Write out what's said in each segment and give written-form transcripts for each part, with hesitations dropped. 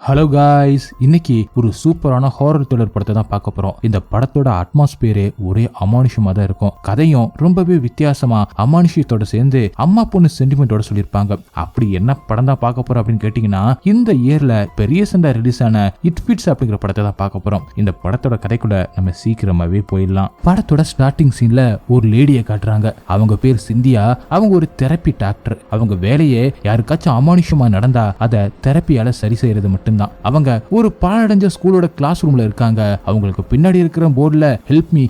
Hello guys, இன்னைக்கு ஒரு சூப்பரான ஹாரர் த்ரில்லர் படத்தை தான் பார்க்க போறோம். இந்த படத்தோட அட்மாஸ்பியரே ஒரே அமானுஷமா தான் இருக்கும். கதையும் ரொம்பவே வித்தியாசமா அமானுஷத்தோட சேர்ந்து அம்மா பொண்ணு சென்டிமெண்டோட சொல்லியிருப்பாங்க. அப்படி என்ன படம் தான் பார்க்க போறோம் அப்படின்னு கேட்டீங்கன்னா, இந்த இயர்ல பெரிய சண்டை ரிலீஸ் ஆன இட் ஃபிட்ஸ் அப்படிங்கிற படத்தை தான் பார்க்க போறோம். இந்த படத்தோட கதைக்குள்ள நம்ம சீக்கிரமாவே போயிடலாம். படத்தோட ஸ்டார்டிங் சீன்ல ஒரு லேடியை காட்டுறாங்க. அவங்க பேர் சிந்தியா. அவங்க ஒரு தெரப்பி டாக்டர். அவங்க வேலையே யாருக்காச்சும் அமானுஷமா நடந்தா அதை தெரப்பியால சரி செய்யறது மட்டும். அவங்க ஒரு பாழடைஞ்ச ஸ்கூலோட கிளாஸ் ரூம்ல இருக்காங்க. அவங்களுக்கு பின்னாடி இருக்கிற போர்டுல ஹெல்ப் மீ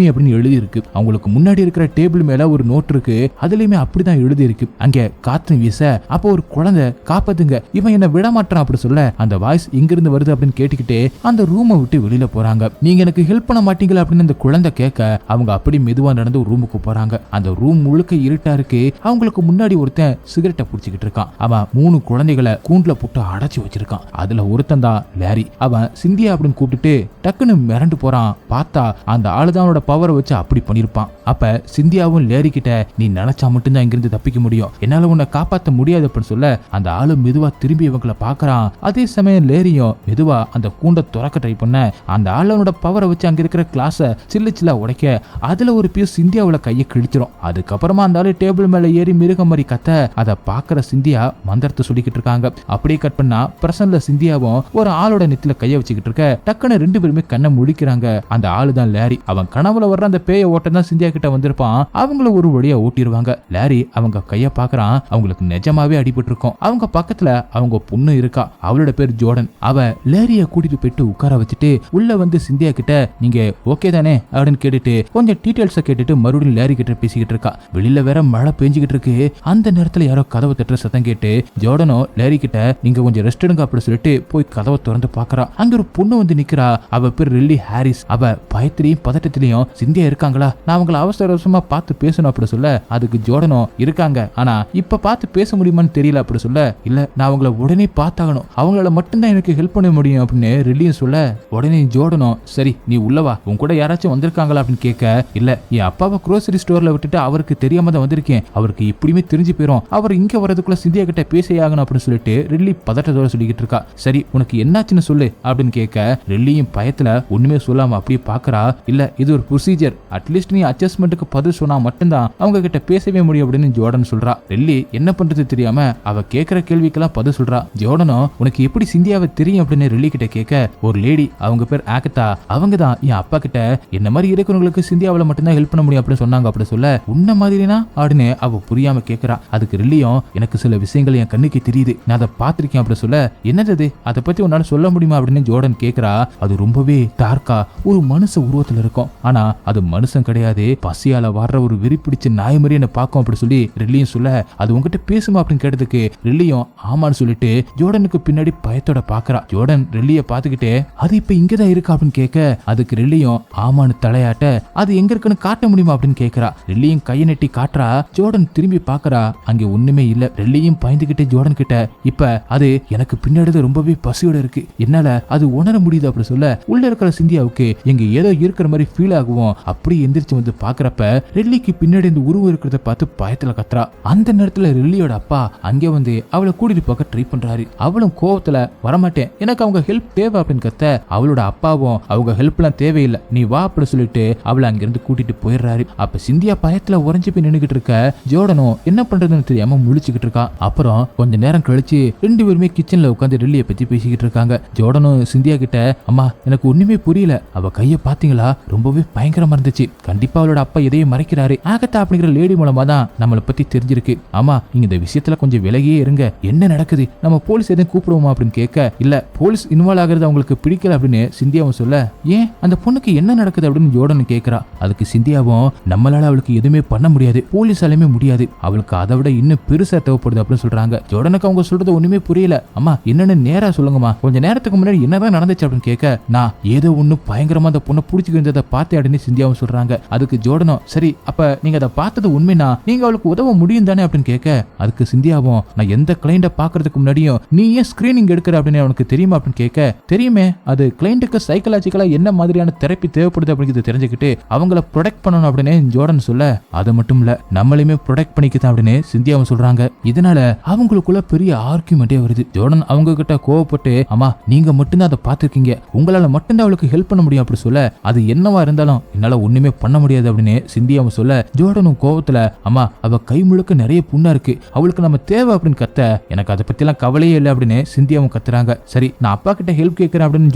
அப்படின்னு எழுதி இருக்கு. அவங்களுக்கு முன்னாடி இருக்கிற டேபிள் மேல ஒரு நோட் இருக்கு. அதுலயுமே அப்படிதான் எழுதி இருக்கு. அங்க காத்து வீச அப்போ ஒரு குழந்தை காப்பாத்துங்க, இவன் என்ன விட மாட்டான் அப்படி சொல்ல அந்த வாய்ஸ் எங்க இருந்து வருது அப்படின்னு கேட்டுக்கிட்டே அந்த ரூமை விட்டு வெளியில போறாங்க. நீங்க எனக்கு ஹெல்ப் பண்ண மாட்டீங்களா அப்படின்னு அந்த குழந்தை கேட்க அவங்க அப்படி மெதுவா நடந்து ஒரு ரூமுக்கு போறாங்க. அந்த ரூம் முழுக்க இருட்டா இருக்கு. அவங்களுக்கு முன்னாடி ஒருத்தன் சிகரெட்டை புடிச்சுக்கிட்டு இருக்கான். அவன் 3 குழந்தைகளை கூண்டுல போட்டு அடைச்சு வச்சிருக்கான். அதுல ஒருத்தன் தான் லாரி. அவன் சிந்தியா அப்படின்னு கூப்பிட்டுட்டு டக்குன்னு மிரண்டு போறான். பார்த்தா அந்த ஆளுதானோட பவரை வச்சு அப்படி பண்ணிருப்பான். அப்ப சிந்தியாவும் லேரி கிட்ட நீ நினைச்சா மட்டும்தான் இங்கிருந்து தப்பிக்க முடியும், என்னால உன்னை காப்பாற்ற முடியாது அப்படின்னு சொல்ல அந்த ஆளு மெதுவா திரும்பி இவங்களை பாக்குறான். அதே சமயம் லேரியும் மெதுவா அந்த கூண்டை துறக்க ட்ரை பண்ண அந்த ஆளோட பவரை வச்சு அங்க இருக்கிற கிளாஸ சில்ல உடைக்க அதுல ஒரு பீஸ் சிந்தியாவோட கையை கிழிச்சிரும். அதுக்கப்புறமா அந்த ஆளு டேபிள் மேல ஏறி மிருகம் மாதிரி கத்த அதை பாக்குற சிந்தியா மந்திரத்தை சொல்லிக்கிட்டு இருக்காங்க. அப்படியே கட் பண்ணா பிரசன்ல சிந்தியாவும் ஒரு ஆளோட நெத்தில கைய வச்சுக்கிட்டு இருக்க டக்குன்னு 2 பேருமே கண்ணை முடிக்கிறாங்க. அந்த ஆளுதான் லாரி. அவன் கனவுல வர்ற அந்த பேய ஓட்டம் தான் சிந்தியா கிட்ட வந்திருப்பான். அவங்கள ஒரு வழியா ஓட்டிடுவாங்க. லாரி அவங்க கைய பாக்குறான். அவங்களுக்கு நிஜமாவே அடிபட்டு இருக்கும். அவங்க பக்கத்துல அவங்க பொண்ணு இருக்கா. அவளோட பேர் ஜோர்டன். அவ லாரிய கூட்டிட்டு போயிட்டு உட்கார வச்சுட்டு உள்ள வந்து சிந்தியா கிட்ட நீங்க ஓகே தானே அப்படின்னு கேட்டுட்டு கொஞ்சம் டீடைல்ஸ கேட்டுட்டு மறுபடியும் லாரி கிட்ட பேசிக்கிட்டு இருக்கா. வெளியில வேற மழை பெஞ்சுக்கிட்டு இருக்கு. அந்த நேரத்துல யாரோ கதவை தட்டுற சத்தம் கேட்டு ஜோர்டனோ லாரி கிட்ட நீங்க கொஞ்சம் ரெஸ்ட் எடுங்க அப்படி சொல்லிட்டு போய் கதவை திறந்து பாக்குறா. அங்க ஒரு பொண்ணு வந்து நிக்கிறா. அவ பேர் லில்லி ஹாரிஸ். அவ பயத்திலையும் பதட்டத்திலையும் சிந்தியா இருக்காங்களா, நான் அவங்கள அவசரமா பார்த்து பேசணும் அப்படி சொல்ல அதுக்கு ஜோர்டனும் இருக்காங்க, ஆனா இப்ப பார்த்து பேச முடியுமான்னு தெரியல அப்படி சொல்ல இல்ல நான் அவங்கள உடனே பார்த்தாகணும், அவங்களால மட்டும்தான் எனக்கு ஹெல்ப் பண்ண முடியும் அப்படின்னு லில்லியும் சொல்ல உடனே ஜோர்டனும் சரி நீ உள்ளவா, உன் கூட யாராச்சும் வந்திருக்காங்களா அப்படின்னு கேட்க இல்ல என் அப்பாவை குரோசரி ஸ்டோர்ல விட்டுட்டு அவருக்கு தெரியாம தான் வந்திருக்கேன், அவருக்கு இப்படியுமே தெரிஞ்சு போயிரும், அவர் இங்க வரதுக்குள்ள சிந்தியா கிட்ட பேச ஆகணும் அப்படின்னு சொல்லிட்டு லில்லி பதட்டத்தோட சொல்லிக்கிட்டு இருக்கா. சரி உனக்கு என்னாச்சுன்னு சொல்லு அப்படின்னு கேட்க லில்லியும் பயத்துல ஒண்ணுமே சொல்லாம அப்படியே பாக்குறா. இல்ல இது ஒரு ப்ரொசீஜர், அட்லீஸ்ட் நீ அட்ஜஸ்ட்மெண்ட்டுக்கு பதில் சொன்னா மட்டும்தான் அவங்க கிட்ட பேசவே முடியும் அப்படின்னு ஜோர்டன் சொல்றா. லில்லி என்ன பண்றது தெரியாம அவ கேட்கிற கேள்விக்கெல்லாம் பதில் சொல்றா. ஜோர்டனும் உனக்கு எப்படி சிந்தியாவை தெரியும் அப்படின்னு லில்லி கிட்ட கேட்க ஒரு லேடி அவங்க பேர் ஆகத்தா, அவங்க தான் என் அப்பா கிட்ட என்ன மாதிரி இருக்கிறவங்களுக்கு சிந்தியாவில மட்டும்தான் ஹெல்ப் பண்ண முடியும் அப்படின்னு சொன்னாங்க அப்படி சொல்ல உன்ன மாதிரினா அப்படின்னு அவ புரியாம கேட்கிறா. அதுக்கு லில்லியும் எனக்கு சில விஷயங்கள் என் கண்ணுக்கு தெரியுது, நான் அதை பார்த்திருக்கேன் அப்படி சொல்ல என்னது அதை பத்தி உன்னால சொல்ல முடியுமா அப்படின்னு ஜோர்டன் கேக்குறா. அது ரொம்பவே டார்க்கா ஒரு மனுஷ உருவத்துல இருக்கும், ஆனா அது மனுஷன் கிடையாது, பசியால வர்ற ஒரு வெறி பிடிச்ச நாய் மாதிரி என்ன பார்க்கும் அப்படி சொல்லி ரில்லியும் சொல்ல அது உங்ககிட்ட பேசுமா அப்படின்னு கேட்டதுக்கு ரில்லியும் ஆமான்னு சொல்லிட்டு ஜோர்டனுக்கு பின்னாடி பயத்தோட பாக்குறா. ஜோர்டன் ரில்லிய பாத்துக்கிட்டே அது இப்ப இங்கதான் இருக்கா அப்படின்னு கேட்க அதுக்கு ரில்லியும் ஆமான்னு தலையாட்ட அது எங்க இருக்குன்னு காட்ட முடியுமா அப்படின்னு கேக்குறா. ரில்லியும் கையை நெட்டி காட்டுறா. ஜோர்டன் திரும்பி பாக்குறா. அங்க ஒண்ணுமே இல்ல. ரில்லியும் பயந்துகிட்டே ஜோர்டன் கிட்ட இப்ப அது எனக்கு பின்னாடி ரொம்பவே பசியோட இருக்கு, என்னால அது உணர முடியுது அப்படி சொல்ல உள்ள இருக்கிற சிந்தியாவுக்கு எங்க ஏதோ இருக்கிற மாதிரி ஃபீல் ஆகும். அப்படி எந்திரிச்சு வந்து பாக்குறப்ப ரில்லிக்கு பின்னாடி இந்த உருவம் இருக்கிறத பார்த்து பயத்துல கத்துறா. அந்த நேரத்துல ரில்லியோட அப்பா அங்கே வந்து அவளை கூட்டிட்டு போக ட்ரை பண்றாரு. அவளும் கோவத்துல வரமாட்டேன், எனக்கு அவங்க ஹெல்ப் தேவை அப்படின்னு கத்த அவளோட அப்பாவும் அவங்க ஹெல்ப் எல்லாம் தேவையில்லை நீ வா அப்படி சொல்லிட்டு அவளை அங்கிருந்து கூட்டிட்டு போயிடுறாரு. அப்ப சிந்தியா பயத்துல உறைஞ்சு போய் நின்னுகிட்டு இருக்க. ஜோர்டனும் என்ன பண்றதுன்னு தெரியாம முழிச்சுக்கிட்டு இருக்கா. அப்புறம் கொஞ்ச நேரம் கழிச்சு 2 பேருமே கிச்சன்ல உட்காந்து ரில்லியை பத்தி பேசிக்கிட்டு இருக்காங்க. ஜோர்டனும் சிந்தியா கிட்ட அம்மா எனக்கு ஒண்ணுமே புரியல, அவ கைய பாத்தீங்களா ரொம்பவே பயங்கரமா இருந்துச்சு, கண்டிப்பா அவளோட அப்பா எதையும் மறைக்கிறாரு, ஆகத்தா அப்படிங்கிற லேடி மூலமா தான் நம்மளை பத்தி தெரிஞ்சிருக்கு, ஆமா நீங்க இந்த விஷயத்துல கொஞ்சம் விலகியே இருங்க, என்ன நடக்குது நம்ம போலீஸ் எதையும் கூப்பிடுவோமா அப்படின்னு கேட்க இல்ல போலீஸ் இன்வால்வ் ஆகிறது அவங்களுக்கு பிடிக்கல அப்படின்னு சிந்தியாவும் சொல்ல ஏன் அந்த பொண்ணுக்கு என்ன நடக்குது அப்படின்னு ஜோர்டன் கேட்கிறா. அதுக்கு சிந்தியாவும் நம்மளால அவளுக்கு எதுவுமே பண்ண முடியாது, போலீஸாலுமே முடியாது, அவளுக்கு அதை விட இன்னும் பெருசா தேவைப்படுது அப்படின்னு சொல்றாங்க. ஜோர்டனுக்கு அவங்க சொல்றது ஒண்ணுமே புரியல. அம்மா என்னன்னு நேரா சொல்லுங்கம்மா, கொஞ்ச நேரத்துக்கு முன்னாடி என்னதான் நடந்துச்சு அப்படின்னு கேட்க நான் ஏதோ ஒண்ணு பயங்கரமா அந்த பொண்ணை புடிச்சுக்கிறத பார்த்தே அப்படின்னு சிந்தியாவும் சொல்றாங்க. அதுக்கு ஜோர்டனும் சரி அப்ப நீங்க அதை பார்த்தது உண்மைனா நீங்க அவளுக்கு உதவ முடியும் தானே அப்படின்னு கேட்க அதுக்கு சிந்தியாவும் நான் எந்த கிளைண்ட பாக்குறதுக்கு முன்னாடியும் நீ ஏன் ஸ்கிரீனிங் எடுக்கிற அப்படின்னு அவனுக்கு தெரியுமா அப்படின்னு கேட்க தெரியுமே, அது கிளைண்ட்டுக்கு சைக்கலாஜிக்கலா என்ன மாதிரியான தெரப்பி தேவைப்படுது அப்படிங்கிறது தெரிஞ்சுக்கிட்டு அவங்கள ப்ரொடெக்ட் பண்ணணும் அப்படின்னு ஜோர்டன் சொல்ல அது மட்டும் இல்ல நம்மளையுமே ப்ரொடெக்ட் பண்ணிக்கிதான் அப்படின்னு சிந்தியாவும் சொல்றாங்க. இதனால அவங்களுக்குள்ள பெரிய ஆர்கியூமெண்டே வருது. ஜோர்டன் அவங்க கிட்ட கோவப்பட்டு அம்மா நீங்க மட்டும்தான் அதை பாத்துருக்கீங்க, உங்களால மட்டும்தான் அவளுக்கு ஹெல்ப் பண்ண முடியும் அப்படி சொல்ல அது என்னவா இருந்தாலும் என்னால ஒண்ணுமே பண்ண முடியாது அப்படின்னு சிந்தியாவும் சொல்ல ஜோர்டனும் கோவத்துல அம்மா அவ கை முழுக்க நிறைய புண்ணா இருக்கு, அவளுக்கு நம்ம தேவை அப்படின்னு கத்த எனக்கு அதை பத்தி எல்லாம் கவலையே இல்லை அப்படின்னு சிந்தியாவும் கத்துறாங்க. சரி நான் அப்பா கிட்ட ஹெல்ப் கேட்கிறேன் அப்படின்னு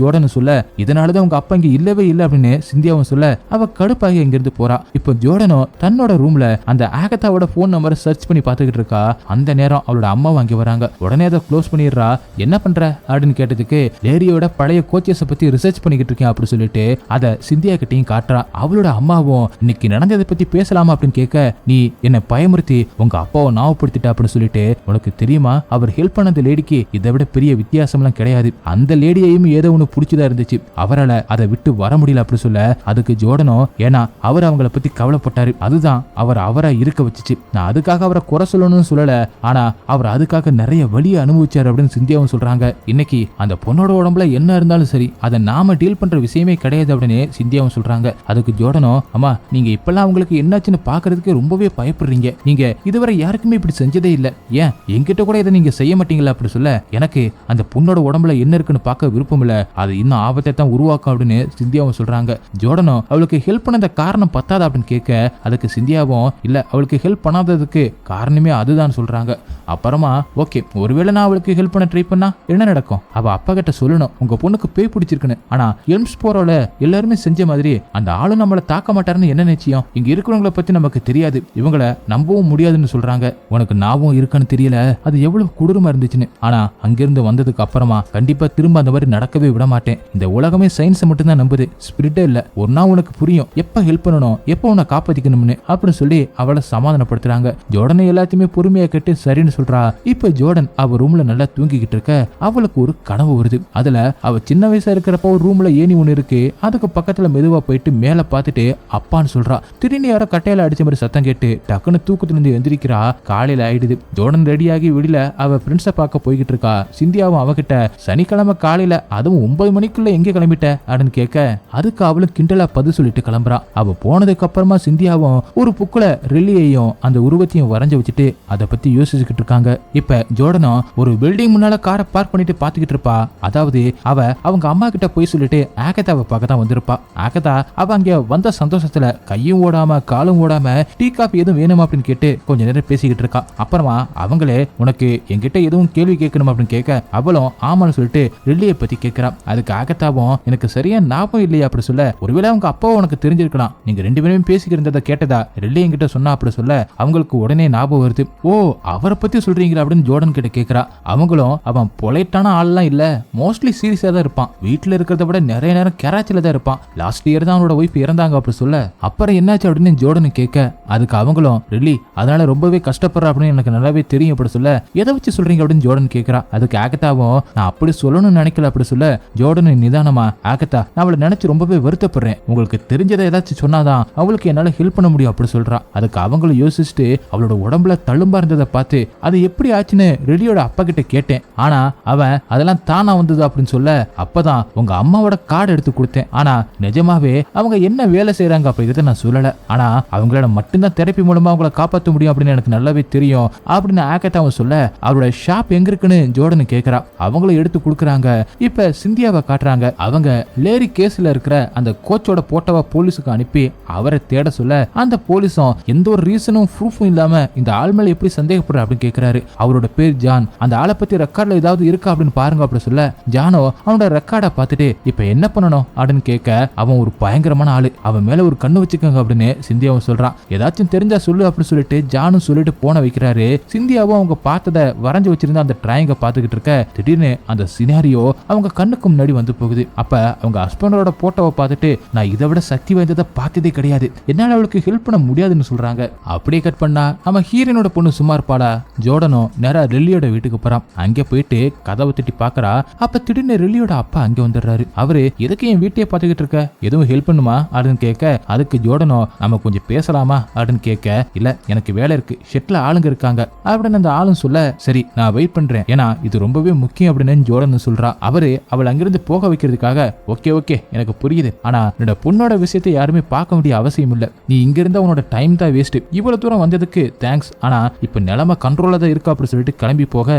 ஜோர்டன் சொல்ல இதனாலதான் உங்க அப்பா இங்க இல்லவே இல்லை அப்படின்னு சிந்தியாவும் சொல்ல அவ கடுப்பாகி இங்கிருந்து போறா. இப்போ ஜோர்டனும் தன்னோட ரூம்ல அந்த ஆகத்தாவோட போன் நம்பரை சர்ச் பண்ணி பாத்துக்கிட்டு இருக்கா. அந்த நேரம் அவளோட அம்மாவும் அங்கே வராங்க. உடனே அதை க்ளோஸ் பண்ணிடுறா. என்ன பண்ற அப்படின்னு கேட்டதுக்கு லேரியோட பழைய கோச்சஸை பத்தி ரிசர்ச் பண்ணிக்கிட்டு இருக்கேன் அப்படி சொல்லிட்டு அதை சிந்தியா கிட்டையும் காட்டுறா. அவளோட அம்மாவும் இன்னைக்கு நடந்ததை பத்தி பேசலாமா அப்படின்னு கேட்க நீ என்ன பயமுறுத்தி உங்க அப்பாவை ஞாபகப்படுத்திட்ட அப்படின்னு சொல்லிட்டு உனக்கு தெரியுமா அவர் ஹெல்ப் பண்ண அந்த லேடிக்கு இதை விட பெரிய வித்தியாசம் எல்லாம் கிடையாது, அந்த லேடியையும் ஏதோ ஒண்ணு பிடிச்சதா இருந்துச்சு, அவரால் அதை விட்டு வர முடியல அப்படி சொல்ல அதுக்கு ஜோர்டனும் ஏன்னா அவர் அவங்கள பத்தி கவலைப்பட்டாரு, அதுதான் அவர் அவரை இருக்க வச்சுச்சு, நான் அதுக்காக அவரை குறை சொல்லணும்னு சொல்லல, ஆனா அவர் அதுக்காக நிறைய வலியை அனுபவிச்சாரு அப்படின்னு சிந்தியாவும் சொல்றாங்க. இன்னைக்கு அந்த பொண்ணோட உடம்புல என்ன இருந்தாலும் சரி அதை நாம டீல் பண்ற விஷயமே கிடையாது அப்படின்னு சிந்தியாவும் சொல்றாங்க. அதுக்கு ஜோர்டனும் அம்மா நீங்க இப்பெல்லாம் அவங்களுக்கு என்னாச்சுன்னு பாக்குறதுக்கு ரொம்பவே பயப்படுறீங்க, நீங்க இதுவரை யாருக்குமே இப்படி செஞ்சதே இல்ல, ஏன் என்கிட்ட கூட இதை நீங்க செய்ய மாட்டீங்களா அப்படி சொல்ல எனக்கு அந்த பொண்ணோட உடம்புல என்ன இருக்குன்னு பார்க்க விருப்பம் இல்ல, அது இன்னும் ஆபத்தை தான் உருவாக்கும் அப்படின்னு சிந்தியாவும் சொல்றாங்க. ஜோர்டனும் அவளுக்கு ஹெல்ப் பண்ண காரணம் பத்தாது அப்படின்னு கேட்க அதுக்கு சிந்தியாவும் இல்ல அவளுக்கு ஹெல்ப் பண்ணாததுக்கு காரணமே அதுதான் சொல்றாங்க. அப்புறமா ஓகே ஒருவேளை நான் அவளுக்கு ஹெல்ப் பண்ண ட்ரை பண்ணா என்ன நடக்கும், அவ அப்பா கிட்ட சொல்லணும் உங்க பொண்ணுக்கு பேய் பிடிச்சிருக்குன்னு, ஆனா எல்ம்ஸ் போறோல எல்லாருமே செஞ்ச மாதிரி அந்த ஆளு நம்மள தாக்க மாட்டாருன்னு என்ன நிச்சயம், இங்க இருக்கிறவங்கள பத்தி நமக்கு தெரியாது, இவங்களை நம்பவும் முடியாதுன்னு சொல்றாங்க. உனக்கு நாவும் இருக்குன்னு தெரியல அது எவ்வளவு கொடூரமா இருந்துச்சுன்னு, ஆனா அங்கிருந்து வந்ததுக்கு அப்புறமா கண்டிப்பா திரும்ப அந்த மாதிரி நடக்கவே விட மாட்டேன், இந்த உலகமே சயின்ஸை மட்டும் தான் நம்புது, ஸ்பிரிட்டே இல்ல, ஒரு நாள் உனக்கு புரியும் எப்ப ஹெல்ப் பண்ணணும் எப்ப உன்னை காப்பாத்திக்கணும்னு அப்படின்னு சொல்லி அவளை சமாதானப்படுத்துறாங்க. ஜோர்டன் எல்லாத்தையுமே பொறுமையா கேட்டு சரின்னு சொல்றா. இப்ப ஜோர்டன் அவ ரூம்ல நல்லா தூங்கிக்கிட்டு இருக்க அவளுக்கு ஒரு கனவு வருது. அதுல அவ சின்ன வயசா இருக்கிறப்ப ஒரு ரூம்ல ஏணி ஒண்ணு இருக்கு, அதுக்கு பக்கத்துல மெதுவா போயிட்டு மேல பாத்துட்டு அப்பான்னு சொல்றா. திடீர்னு யாரோ கட்டையில அடிச்ச மாதிரி சத்தம் கேட்டு டக்குன்னு தூக்கத்துல இருந்து எந்திரிக்கிறா. காலையில ஆயிடுது. ஜோர்டன் ரெடியாகி வெளியில அவ ஃப்ரெண்ட்ஸை பார்க்க போய்கிட்டு இருக்கா. சிந்தியாவும் அவகிட்ட சனிக்கிழமை காலையில அதுவும் 9 மணிக்குள்ள எங்க கிளம்பிட்ட அப்படின்னு கேட்க அதுக்கு அவளும் கிண்டலா பதில் சொல்லிட்டு கிளம்புறா. அவ போனதுக்கு அப்புறமா சிந்தியாவும் ஒரு புக்குல ரெல்லியையும் அந்த உருவத்தையும் வரைஞ்சு வச்சுட்டு அதை பத்தி யோசிச்சுக்கிட்டு இருக்காங்க. இப்ப ஜோர்டனும் ஒரு பில்டிங் முன்னால காரை பார்க் பண்ணிட்டு பாத்துக்கிட்டு இருப்பா. அதாவது அவ அவங்க அம்மா கிட்ட போய் சொல்லிட்டு ஆகத்தாவை பார்க்க தான் வந்திருப்பா. ஆகத்தா அவ அங்க வந்த சந்தோஷத்துல கையும் ஓடாம காலும் ஓடாம டீ காஃபி எதுவும் வேணுமா அப்படின்னு கேட்டு கொஞ்ச நேரம் பேசிக்கிட்டு இருக்கா. அப்புறமா அவங்களே உனக்கு என்கிட்ட எதுவும் கேள்வி கேட்கணும் அப்படின்னு கேட்க அவளும் ஆமான்னு சொல்லிட்டு ரெல்லியை பத்தி கேட்கிறா. அதுக்கு ஆகத்தாவும் எனக்கு சரியா ஞாபகம் இல்லையா அப்படி சொல்ல ஒருவேளை அவங்க அப்பாவும் உனக்கு தெரிஞ்சிருக்கலாம், நீங்க ரெண்டு பேரும் பேசிக்கிறத கேட்டதா ரெல்லி என்கிட்ட சொன்னா அப்படி சொல்ல அவங்களுக்கு உடனே ஞாபகம் வருது. ஓ அவரை பத்தி சொல்றீங்களா அப்படின்னு ஜோர்டன் கிட்ட கேட்கிறா. அவங்களும் அவன் பொலைட்டான ஆள்லாம் இல்ல, மோஸ்ட்லி சீரியஸா தான் இருப்பான், வீட்டுல இருக்கிறத விட நிறைய நேரம் கராச்சில தான் இருப்பான், லாஸ்ட் இயர் தான் அவனோட ஒய்ஃப் இறந்தாங்க அப்படி சொல்ல அப்புறம் என்னாச்சு அப்படின்னு ஜோர்டன் கேட்க அதுக்கு அவங்களும் ரெல்லி அதனால ரொம்பவே கஷ்டப்படுற அப்படின்னு எனக்கு நல்லாவே தெரியும் அப்படி சொல்ல எதை வச்சு சொல்றீங்க அப்படின்னு ஜோர்டன் கேட்கிறா. அதுக்கு ஆகத்தாவும் நான் அப்படி சொல்லணும்னு நினைக்கல அப்படி சொல்ல ஜோர்டன் நிதானமா ஆகத்தா நான் அவளை நினைச்சு ரொம்பவே வருத்தப்படுறேன், உங்களுக்கு தெரிஞ்சதை ஏதாச்சும் சொன்னாதான் அவளுக்கு என்னால ஹெல்ப் பண்ண முடியும் அப்படி சொல்றா. அதுக்கு அவங்களும் யோசிச்சுட்டு அவளோட உடம்புல தழும்பா இருந்ததை பார்த்து அது எப்படி ஆச்சுன்னு ரெலியோட அப்பா கிட்ட கேட்டேன், ஆனா அவன் அதெல்லாம் தானா வந்தது அப்படின்னு சொல்ல அப்பதான் உங்க அம்மாவோட கார்டு எடுத்து கொடுத்தேன், ஆனா நிஜமாவே அவங்க என்ன வேலை செய்யறாங்க அப்படிங்கறத நான் சொல்லல, ஆனா அவங்களோட மட்டும்தான் தெரப்பி மூலமா அவங்கள காப்பாற்ற முடியும் அப்படின்னு எனக்கு நல்லாவே தெரியும் அப்படின்னு ஆகத்தாவும் சொல்ல அவரோட ஷாப் எங்க இருக்குன்னு ஜோர்டன் கேட்கிறா. அவங்களும் எடுத்து கொடுக்குறாங்க. இப்ப சிந்தியாவை காட்டுறாங்க. அவங்க லேரி கேஸ்ல இருக்கிற அந்த கோச்சோட போட்டோவை போலீஸுக்கு அனுப்பி அவரை தேட சொல்ல அந்த போலீஸும் எந்த ஒரு ரீசனும் ப்ரூஃபும் இல்லாம இந்த ஆள் மேல எப்படி சந்தேகப்படுற அப்படின்னு கேட்கிறாரு. அவரோட பேர் ஜான், அந்த ஆளை பத்தி ரெக்கார்ட்ல ஏதாவது இருக்கா அப்படின்னு பாருங்க அப்படி சொல்ல ஜானோ அவனோட ரெக்கார்டை பார்த்துட்டு இப்ப என்ன பண்ணணும் அப்படின்னு கேட்க அவன் ஒரு பயங்கரமான ஆளு, அவன் மேல ஒரு கண்ணு வச்சுக்கோங்க அப்படின்னு சிந்தியாவும் சொல்றான். ஏதாச்சும் தெரிஞ்சா சொல்லு அப்படின்னு சொல்லிட்டு ஜானும் சொல்லிட்டு போன வைக்கிறாரு. சிந்தியாவும் அவங்க பார்த்ததை வரைஞ்சு வச்சிருந்த அந்த டிராயிங்க பார்த்துக்கிட்டு இருக்க திடீர்னு அந்த சினாரியோ அவங்க கண்ணுக்கு முன்னாடி வந்து போகுது. அப்ப அவங்க ஹஸ்பண்டோட போட்டோவை பார்த்துட்டு நான் இதை விட சக்தி வாய்ந்ததை பார்த்ததே கிடையாது, என்னால அவளுக்கு ஹெல்ப் பண்ண முடியாதுன்னு சொல்றாங்க. அப்படியே கட் பண்ணா நம்ம ஹீரோனோட பொண்ணு சும்மா இருப்பாளா. ஜோர்டனும் நேரா ரெல்லியோட வீட்டுக்கு போறான். அங்க போயிட்டு கதவை தட்டி பாக்குறா. அப்ப திடீர்னு ரெல்லியோட அப்பா அங்க வந்துடுறாரு. அவரு எதுக்கு என் வீட்டையே பார்த்துக்கிட்டு இருக்க, எதுவும் ஹெல்ப் பண்ணுமா அப்படின்னு கேட்க அதுக்கு ஜோர்டனும் நம்ம கொஞ்சம் பேசலாமா அப்படின்னு கேட்க இல்ல எனக்கு வேலை இருக்கு, ஷெட்ல ஆளுங்க இருக்காங்க அப்படின்னு அந்த ஆளும் சொல்ல சரி நான் வெயிட் பண்றேன், ஏன்னா இது ரொம்பவே முக்கியம் அப்படின்னு ஜோர்டன் சொல்றா. அவரு அவள் அங்கிருந்து போக வைக்கிறதுக்காக ஓகே ஓகே எனக்கு புரியுது, ஆனா என்னோட பொண்ணோட விஷயத்தை யாருமே பார்க்க வேண்டிய அவசியம் இல்ல, நீ இங்க இருந்த உன்னோட டைம் தான் வேஸ்ட், இவ்வளவு தூரம் வந்ததுக்கு தேங்க்ஸ், ஆனா இப்ப நிலைமை கண்ட்ரோல் கண்ட்ரோலா தான் இருக்கா அப்படின்னு சொல்லிட்டு கிளம்பி போக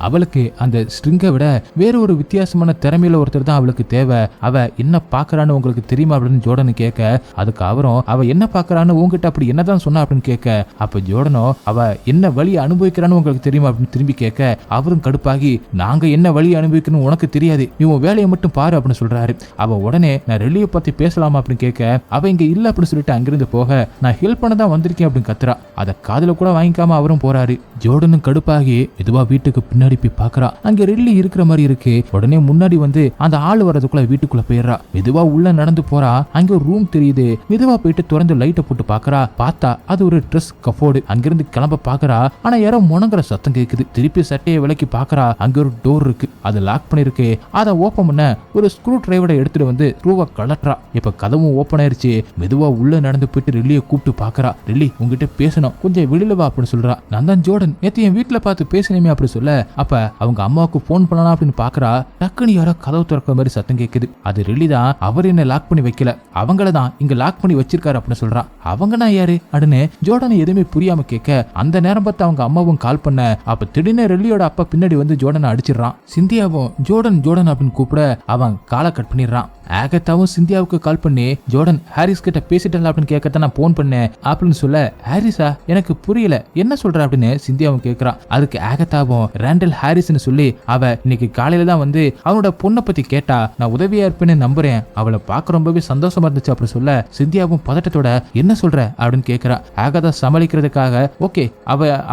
அவளுக்கு அந்த ஸ்ட்ரிங்கை விட வேற ஒரு வித்தியாசமான திறமையில ஒருத்தர் தான் அவளுக்கு தேவை. அவ என்ன பாக்குறான்னு உங்களுக்கு தெரியுமா அப்படின்னு ஜோர்டன் கேட்க, அதுக்கு அவரும் அவ என்ன பாக்குறான்னு உங்ககிட்ட அப்படி என்னதான் சொன்னா அப்படின்னு கேட்க, அப்ப ஜோர்டனோ அவ என்ன வழியை அனுபவிக்கிறான்னு உங்களுக்கு தெரியுமா அப்படின்னு திரும்பி கேட்க, அவரும் கடுப்பாகி நாங்க என்ன வழியை அனுபவிக்கணும் உனக்கு தெரியாது, நீ உன் வேலையை மட்டும் பாரு அப்படின்னு சொல்றாரு. அவ உடனே நான் ரெல்லியை பத்தி பேசலாமா அப்படின்னு கேட்க, அவ இங்க இல்ல அப்படின்னு சொல்லிட்டு அங்கிருந்து போக நான் ஹெல்ப் பண்ண தான் வந்திருக்கேன் அப்படின்னு கத்துறா. அதை காதுல கூட வாங்கிக்காம அவரும் போறாரு. ஜோர்டனும் கடுப்பாகி மெதுவா வீட்டுக்கு பின்னாடி போய் பாக்குறா. அங்க ரெல்லி இருக்கிற மாதிரி இருக்கு. உடனே முன்னாடி வந்து அந்த ஆள் வரதுக்குள்ள வீட்டுக்குள்ள போயிடுறா. மெதுவா உள்ள நடந்து போறா. அங்க ஒரு ரூம் தெரியுது. மெதுவா போயிட்டு திறந்து லைட்டை போட்டு பாக்குறா. பார்த்தா அது ஒரு ட்ரெஸ் கஃபோர்டு. அங்கிருந்து கிளம்ப பாக்குறா. ஆனா யாரோ முணங்குற சத்தம் கேக்குது. திருப்பி சட்டையை விலக்கி பாக்குறா. அங்க ஒரு டோர் இருக்கு. அது லாக் பண்ணிருக்கு. அதை ஓபன் பண்ண ஒரு ஸ்க்ரூ டிரைவரை எடுத்துட்டு வந்து ரூவா கலட்டுறா. இப்ப கதவும் ஓபன் ஆயிருச்சு. மெதுவா உள்ள நடந்து போயிட்டு ரெல்லியை கூப்பிட்டு பாக்குறா. ரெல்லி உங்ககிட்ட பேசணும், கொஞ்சம் வெளியில வா அப்படின்னு சொல்றா. நான் தான் ஜோர்டன், நேத்து என் வீட்டுல பார்த்து பேசினேமே அப்படி சொல்ல, அப்ப அவங்க அம்மாவுக்கு போன் பண்ணலாம் அப்படின்னு பாக்குறா. டக்குன்னு யாரோ கதவு திறக்கிற மாதிரி சத்தம் கேக்குது. அது ரெல்லி தான். அவர் என்ன லாக் பண்ணி வைக்கல, அவங்கள தான் இங்க லாக் பண்ணி வச்சிருக்காரு அப்படின்னு சொல்றா. அவங்கன்னா யாரு அப்படின்னு ஜோர்டன் எதுவுமே புரியாம கேட்க, அந்த நேரம் பார்த்து அவங்க அம்மாவும் கால் பண்ண. அப்ப திடீர்னு ரெல்லியோட அப்பா பின்னாடி வந்து ஜோர்டனை அடிச்சிடறான். சிந்தியாவும் ஜோர்டன் ஜோர்டன் அப்படின்னு கூப்பிட அவன் காலை கட் பண்ணிடுறான். ஆகத்தாவும் சிந்தியாவுக்கு கால் பண்ணி ஜோர்டன் ஹாரிஸ் கிட்ட பேசிட்டல அப்படின்னு கேட்கத்தான் நான் போன் பண்ணேன் அப்படின்னு சொல்ல, ஹாரிஸா எனக்கு புரியல என்ன சொல்ற அப்படின்னு சிந்தியாவும் கேட்கறான். அதுக்கு ஆகத்தாவும் ரேண்டல் ஹாரிஸ்னு சொல்லி அவ இன்னைக்கு காலையில தான் வந்து அவனோட பொண்ணை பத்தி கேட்டா, நான் உதவியா இருப்பேன்னு நம்புறேன், அவளை பார்க்க ரொம்பவே சந்தோஷமா இருந்துச்சு அப்படின்னு சொல்ல, சிந்தியாவும் பதட்டத்தோட என்ன சொல்ற அப்படின்னு கேட்கறா. ஆகதா சமாளிக்கிறதுக்காக ஓகே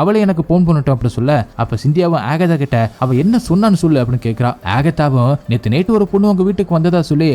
அவளை எனக்கு போன் பண்ணட்டும் அப்படின்னு சொல்ல, அப்ப சிந்தியாவும் ஆகதா கிட்ட அவ என்ன சொன்னான்னு சொல்லு அப்படின்னு கேட்கறா. ஆகத்தாவும் நேத்து நைட்டு ஒரு பொண்ணு உங்க வீட்டுக்கு வந்ததா சொல்லி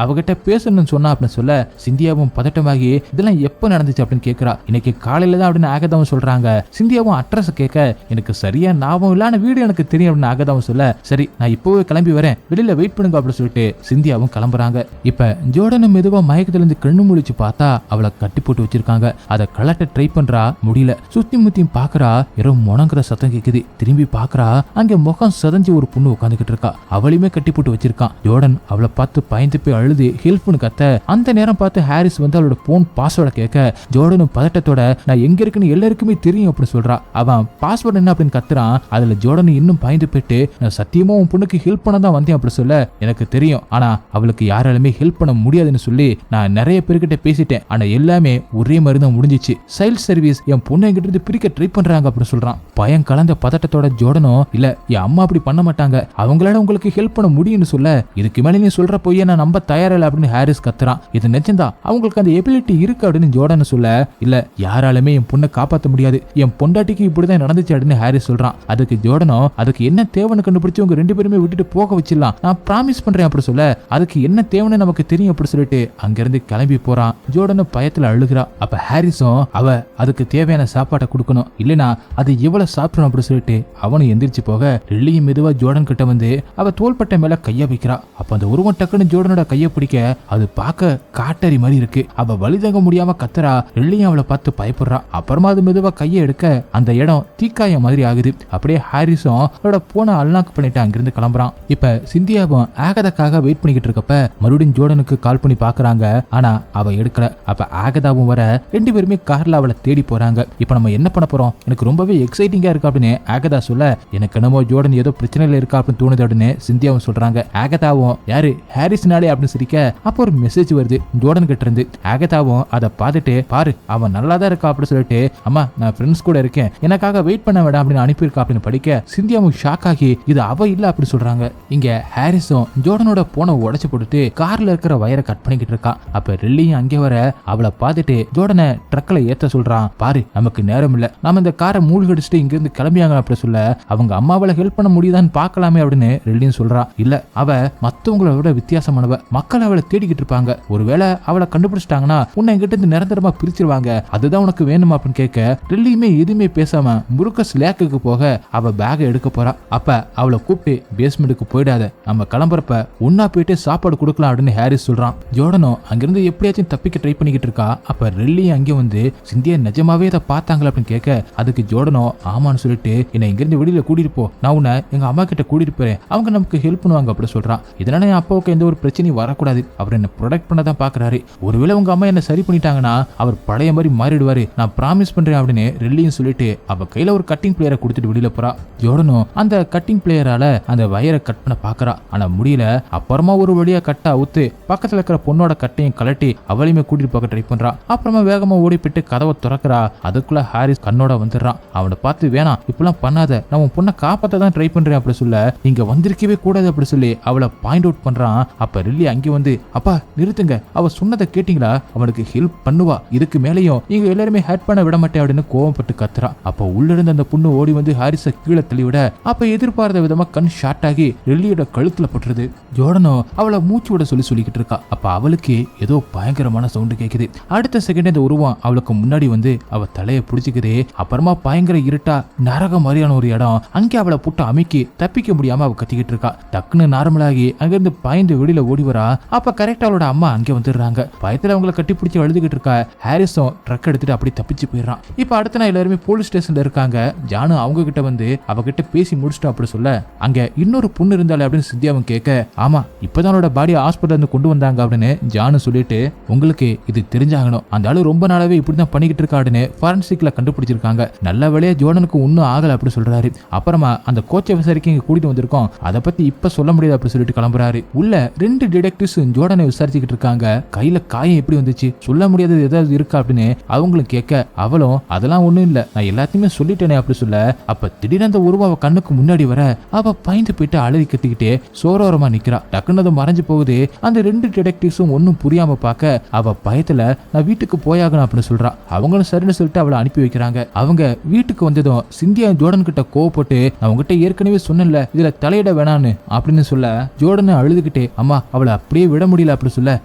அவகிட்ட பேசணும்னு சொன்னா அப்படின்னு சொல்ல, சிந்தியாவும் பதட்டமாகி இதெல்லாம் எப்ப நடந்துச்சு அப்படின்னு கேட்கிறா. இன்னைக்கு காலையில தான் அப்படின்னு ஆகதாவும் சொல்றாங்க. சிந்தியாவும் அட்ரஸ் கேட்க, எனக்கு சரியா ஞாபகம் இல்லாத வீடு எனக்கு தெரியும் அப்படின்னு ஆகதாவும் சொல்ல, சரி நான் இப்பவே கிளம்பி வரேன், வெளியில வெயிட் பண்ணுங்க அப்படின்னு சொல்லிட்டு சிந்தியாவும் கிளம்புறாங்க. இப்ப ஜோர்டனும் மெதுவா மயக்கத்துல இருந்து கண்ணு முழிச்சு பார்த்தா அவளை கட்டி போட்டு வச்சிருக்காங்க. அதை கலட்ட ட்ரை பண்றா, முடியல. சுத்தி முத்தியும் பாக்குறா. யாரோ முணங்குற சத்தம் கேக்குது. திரும்பி பாக்குறா. அங்க முகம் சதஞ்சு ஒரு பொண்ணு உட்காந்துக்கிட்டு இருக்கா. அவளையுமே கட்டி போட்டு வச்சிருக்கான். ஜோர்டன் அவளை பார்த்து பயந்து போய் அழுது ஹெல்ப்னு கத்த, அந்த நேரம் பார்த்து ஹாரிஸ் வந்து அவளோட போன் பாஸ்வேர்டை கேட்க, ஜோர்டனும் பதட்டத்தோட நான் எங்க இருக்குன்னு எல்லாருக்குமே தெரியும் அப்படின்னு சொல்றா. அவன் பாஸ்வேர்டு என்ன அப்படின்னு கத்துறான். அதுல ஜோர்டன் இன்னும் பயந்து போயிட்டு, நான் சத்தியமா உன் பொண்ணுக்கு ஹெல்ப் பண்ண தான் வந்தேன் அப்படி சொல்ல, எனக்கு தெரியும் ஆனா அவளுக்கு யாராலுமே ஹெல்ப் பண்ண முடியாதுன்னு சொல்லி நான் நிறைய பேர்கிட்ட பேசிட்டேன், ஆனா எல்லாமே ஒரே மாதிரி தான் முடிஞ்சிச்சு. சைல்ட் சர்வீஸ் என் பொண்ணை கிட்ட இருந்து பிரிக்க ட்ரை பண்றாங்க அப்படின்னு சொல்றான். பயம் கலந்த பதட்டத்தோட ஜோர்டனும், இல்ல என் அம்மா அப்படி பண்ண மாட்டாங்க, அவங்களால உங்களுக்கு ஹெல்ப் பண்ண முடியும்னு சொல்ல, இதுக்கு மேல நீ சொல்ற பொய்ய நான் நம்ப தயாரில்லை அப்படின்னு ஹாரிஸ் கத்துறான். இது நிஜம்தான், அவங்களுக்கு அந்த எபிலிட்டி இருக்கு அப்படின்னு ஜோர்டன் சொல்ல, இல்ல யாராலுமே என் பொண்ணை காப்பாற்ற முடியாது, என் பொண்டாட்டிக்கு இப்படிதான் நடந்துச்சு அப்படின்னு ஹாரிஸ் சொல்றான். அதுக்கு ஜோர்டனோ, அதுக்கு என்ன தேவைன்னு கண்டுபிடிச்சு உங்க ரெண்டு பேருமே விட்டுட்டு போக வச்சிடலாம், நான் பிராமிஸ் பண்றேன் அப்படி சொல்ல, அதுக்கு என்ன தேவைன்னு நமக்கு தெரியும் அப்படி சொல்லிட்டு அங்கிருந்து கிளம்பி போறான். ஜோர்டனும் பயத்துல அழுகிறா. அப்ப ஹாரிஸும் அவ அதுக்கு தேவையான சாப்பாட்டை கொடுக்கணும், இல்லைன்னா அது எவ்வளவு சாப்பிடணும் அப்படி சொல்லிட்டு அவனும் எந்திரிச்சு போக, ரெல்லியும் மெதுவா ஜோர்டன் கிட்ட வந்து அவ தோள்பட்டை மேல கைய வைக்கிறா. அப்ப அந்த உருவம் டக்குன்னு ஜோர்டனோட கைய பிடிக்க, அது பார்க்க காட்டறி மாதிரி இருக்கு. அவ வலி தாங்க முடியாம கத்துறா. ரெல்லியும் அவளை பார்த்து பயப்படுறா. அப்புறமா அது மெதுவா கையை எடுக்க அந்த இடம் தீக்காய மாதிரி ஆகுது. அப்படியே ஹாரிஸும் அவளோட போன அல்நாக் பண்ணிட்டு அங்கிருந்து கிளம்புறான். இப்ப சிந்தியாவும் ஆகதாக்காக வெயிட் பண்ணிக்கிட்டு இருக்கப்ப மறுபடியும் ஜோர்டனுக்கு கால் பண்ணி பாக்குறாங்க. ஆனா அவ எடுக்கல. அப்ப ஆகதாவும் வர ரெண்டு பேருமே கார்ல அவளை தேடி போறாங்க. இப்ப நம்ம என்ன பண்ண போறோம், எனக்கு ரொம்பவே எக்ஸைட்டிங்கா இருக்கு அப்படின்னு ஆகதா சொல்ல, எனக்கு என்னமோ ஜோர்டன் ஏதோ பிரச்சனையில இருக்கா அப்படின்னு தோணுது அப்படின்னு சிந்தியாவும் சொல்றாங்க. ஆகதாவும் யாரு ஹாரிஸ்னாலே அப்படின்னு சிரிக்க, அப்போ ஒரு மெசேஜ் வருது ஜோர்டன் கிட்ட இருந்து. ஆகதாவும் அதை பார்த்துட்டு, பாரு அவன் நல்லா தான் இருக்கா அப்படின்னு சொல்லிட்டு, அம்மா நான் ஃப்ரெண்ட்ஸ் கூட இருக்கேன், எனக்காக வெயிட் பண்ண வேண்டாம் அப்படின்னு அனுப்பியிருக்கா அப்படின்னு படிக்க, சிந்தியாவும் ஷாக் ஆகி இது அவ இல்ல அப்படின்னு சொல்றாங்க. இங்க ஹாரிஸும் ஜோர்டனோட போனை உடைச்சு போட்டுட்டு கார்ல இருக்கிற வயரை கட் பண்ணிக்கிட்டு இருக்கா. அப்ப ரெல்லியும் அங்கே வர அவளை பார்த்துட்டு ஜோர்டனை ட்ரக்ல ஏத்த சொல்றான். பாரு நமக்கு நேரம் இல்ல, நாம இந்த காரை மூழ்கடிச்சுட்டு இங்க இருந்து கிளம்பியாங்க அப்படி சொல்ல, அவங்க அம்மாவால ஹெல்ப் பண்ண முடியுதான்னு பாக்கலாமே அப்படின்னு ரெல்லியும் சொல்றா. இல்ல அவ மத்தவங்கள விட வித்தியாசமானவ, மக்கள் அவளை தேடிக்கிட்டு இருப்பாங்க, ஒருவேளை அவளை கண்டுபிடிச்சிட்டாங்கன்னா உன்னை என்கிட்ட இருந்து நிரந்தரமா பிரிச்சிருவாங்க, அதுதான் உனக்கு வேணுமா அப்படின்னு கேட்க, ரெல்லியுமே எதுவுமே பேசாம முருகஸ் லேக்குக்கு போக அவ பேகை எடுக்க போறா. அப்ப அவளை கூப்பிட்டு பேஸ்மெண்ட்டுக்கு போயிடாத, நம்ம கிளம்புறப்ப ஒன்னா போயிட்டு சாப்பாடு கொடுக்கலாம் அப்படின்னு ஹாரிஸ் சொல்றான். ஜோர்டனும் அங்கிருந்து எப்படியாச்சும் தப்பிக்க ட்ரை பண்ணிக்கிட்டு இருக்கா. அப்ப ரெல்லியும் அங்கே வந்து சிந்தியா நிஜமாவே இதை பார்த்தாங்களா அப்படின்னு கேட்க, அதுக்கு ஜோர்டனும் ஆமான்னு சொல்லிட்டு, என்னை இங்கிருந்து வெளியில கூட்டிட்டு போ, நான் உன்னை எங்க அம்மா கிட்ட கூட்டிட்டு போறேன், அவங்க நமக்கு ஹெல்ப் பண்ணுவாங்க அப்படி சொல்றான். இதனால என் அப்பாவுக்கு எந்த ஒரு பிரச்சனையும் வரக்கூடாது, அவர் என்ன ப்ரொடெக்ட் பண்ண தான் பாக்குறாரு, ஒருவேளை உங்க அம்மா என்ன சரி பண்ணிட்டாங்கன்னா அவர் பழைய மாதிரி மாறிடுவாரு, நான் பிராமிஸ் பண்றேன் அப்படின்னு ரெல்லியும் சொல்லிட்டு அவ கையில கையில ஒரு கட்டிங் பிளேயரை கொடுத்துட்டு வெளியில போறா. ஜோர்டனும் அந்த கட்டிங் பிளேயரால அந்த வயரை கட் பண்ண பாக்குறா. ஆனா முடியல. அப்புறமா ஒரு வழியா கட்ட அவுத்து பக்கத்துல இருக்கிற பொண்ணோட கட்டையும் கலட்டி அவளையுமே கூட்டிட்டு போக ட்ரை பண்றா. அப்புறமா வேகமா ஓடி போயிட்டு கதவை திறக்கிறா. அதுக்குள்ள ஹாரிஸ் கண்ணோட வந்துடுறான். அவனை பார்த்து வேணாம் இப்பெல்லாம் பண்ணாத, நான் உன் பொண்ணை காப்பாத்த தான் ட்ரை பண்றேன் அப்படி சொல்ல, நீங்க வந்திருக்கவே கூடாது அப்படி சொல்லி அவளை பாயிண்ட் அவுட் பண்றான். அப்ப ரில்லி அங்கே வந்து அப்பா நிறுத்துங்க, அவ சொன்னதை கேட்டீங்களா, அவனுக்கு ஹெல்ப் பண்ணுவா, இதுக்கு மேலேயும் நீங்க எல்லாருமே ஹேட் பண்ண விட மாட்டேன் அப்படின்னு கோவப்பட்டு கத்துறா. அப்ப உள்ள இருந்து அந்த பொண்ணு ஓடி வந்து ஹாரிஸை கீழே தள்ளிவிட அப்ப எதிர்பார்த்த விதமா கண் ஷார்ட் ஆகி ரில்லியோட கழுத்துல பட்டுருது. ஜோர்டனும் அவளை மூச்சு விட சொல்லிக்கிட்டு இருக்கா. அப்ப அவளுக்கு ஏதோ பயங்கரமான சவுண்டு கேக்குது. அடுத்த செகண்ட் இந்த உருவம் அவளுக்கு முன்னாடி வந்து அவ தலையை பிடிச்சிக்குது. அப்புறமா பயங்கர இருட்டா நரக மாதிரியான ஒரு இடம். அங்கே அவளை புட்ட அமைக்கி தப்பிக்க முடியாம அவ கத்திக்கிட்டு இருக்கா. டக்குன்னு நார்மலாகி அங்கிருந்து பயந்து வெளியில ஓடி வரா. அப்ப கரெக்டா அவளோட அம்மா அங்கே வந்துடுறாங்க. பயத்துல அவங்களை கட்டி பிடிச்சி அழுதுகிட்டு இருக்கா. ஹாரிஸும் ட்ரக் எடுத்துட்டு அப்படி தப்பிச்சு போயிடறான். இப்ப அடுத்த நாள் எல்லாருமே போலீஸ் ஸ்டேஷன்ல இருக்காங்க. ஜானு அவங்க கிட்ட வந்து அவகிட்ட பேசி முடிச்சுட்டா அப்படி சொல்ல, அங்க இன்னொரு பொண்ணு இருந்தாலே அப்படின்னு சிந்தியாவும் கேட்க, ஆமா இப்பதான் அவனோட பாடியை ஹாஸ்பிட்டல் இருந்து கொண்டு வந்தாங்க அப்படின்னு ஜானு சொல்லிட்டு, உங்களுக்கு இது தெரிஞ்சாகணும், அந்த ஆளு ரொம்ப நாளாவே இப்படிதான் பண்ணிக்கிட்டு இருக்காடுன்னு ஃபாரன்சிக்ல கண்டுபிடிச்சிருக்காங்க. நல்ல வேலையா ஜோர்டனுக்கு ஒன்னும் ஆகல அப்படி சொல்றாரு. அப்புறமா அந்த கோச்சை விசாரிக்க இங்க கூட்டிட்டு வந்திருக்கோம், அதை பத்தி இப்ப சொல்ல முடியாது அப்படி சொல்லிட்டு கிளம்புறாரு. உள்ள 2 டிடெக்டிவ்ஸ் ஜோர்டனை விசாரிச்சுக்கிட்டு இருக்காங்க. கையில காயம் எப்படி வந்துச்சு, சொல்ல முடியாதது ஏதாவது இருக்கா அப்படின்னு அவங்களும் கேட்க, அவளும் அதெல்லாம் ஒண்ணும் இல்ல, நான் எல்லாத்தையுமே சொல்லிட்டேனே அப்படி சொல்ல, அப்ப திடீர்னு அந்த உருவம் அவ கண்ணுக்கு முன்னாடி வர அவ பயந்து போயிட்டு அழுதி கத்திக்கிட்டே சோரோரமா நிக்கிறா. டக்குன்னு மறைஞ்சு போகுது. அந்த 2 டிடெக்டிவ்ஸும் ஒன்னும் புரியாம பார்க்க அவ பயத்துல நான் வீட்டுக்கு போயாகணும் அப்படின்னு சொல்றா. அவங்களும் சரின்னு சொல்லிட்டு அவளை அனுப்பி வைக்கிறாங்க. அவங்க வீட்டுக்கு வந்ததும் சிந்தியா ஜோர்டன் கிட்ட கோவப்பட்டு, நான் உங்ககிட்ட ஏற்கனவே சொன்னல இதுல தலையிட வேணான்னு அப்படின்னு சொல்ல, ஜோர்டன் அழுதுகிட்டே அம்மா அவளை அப்படியே விட முடியல அப்படி சொல்ல,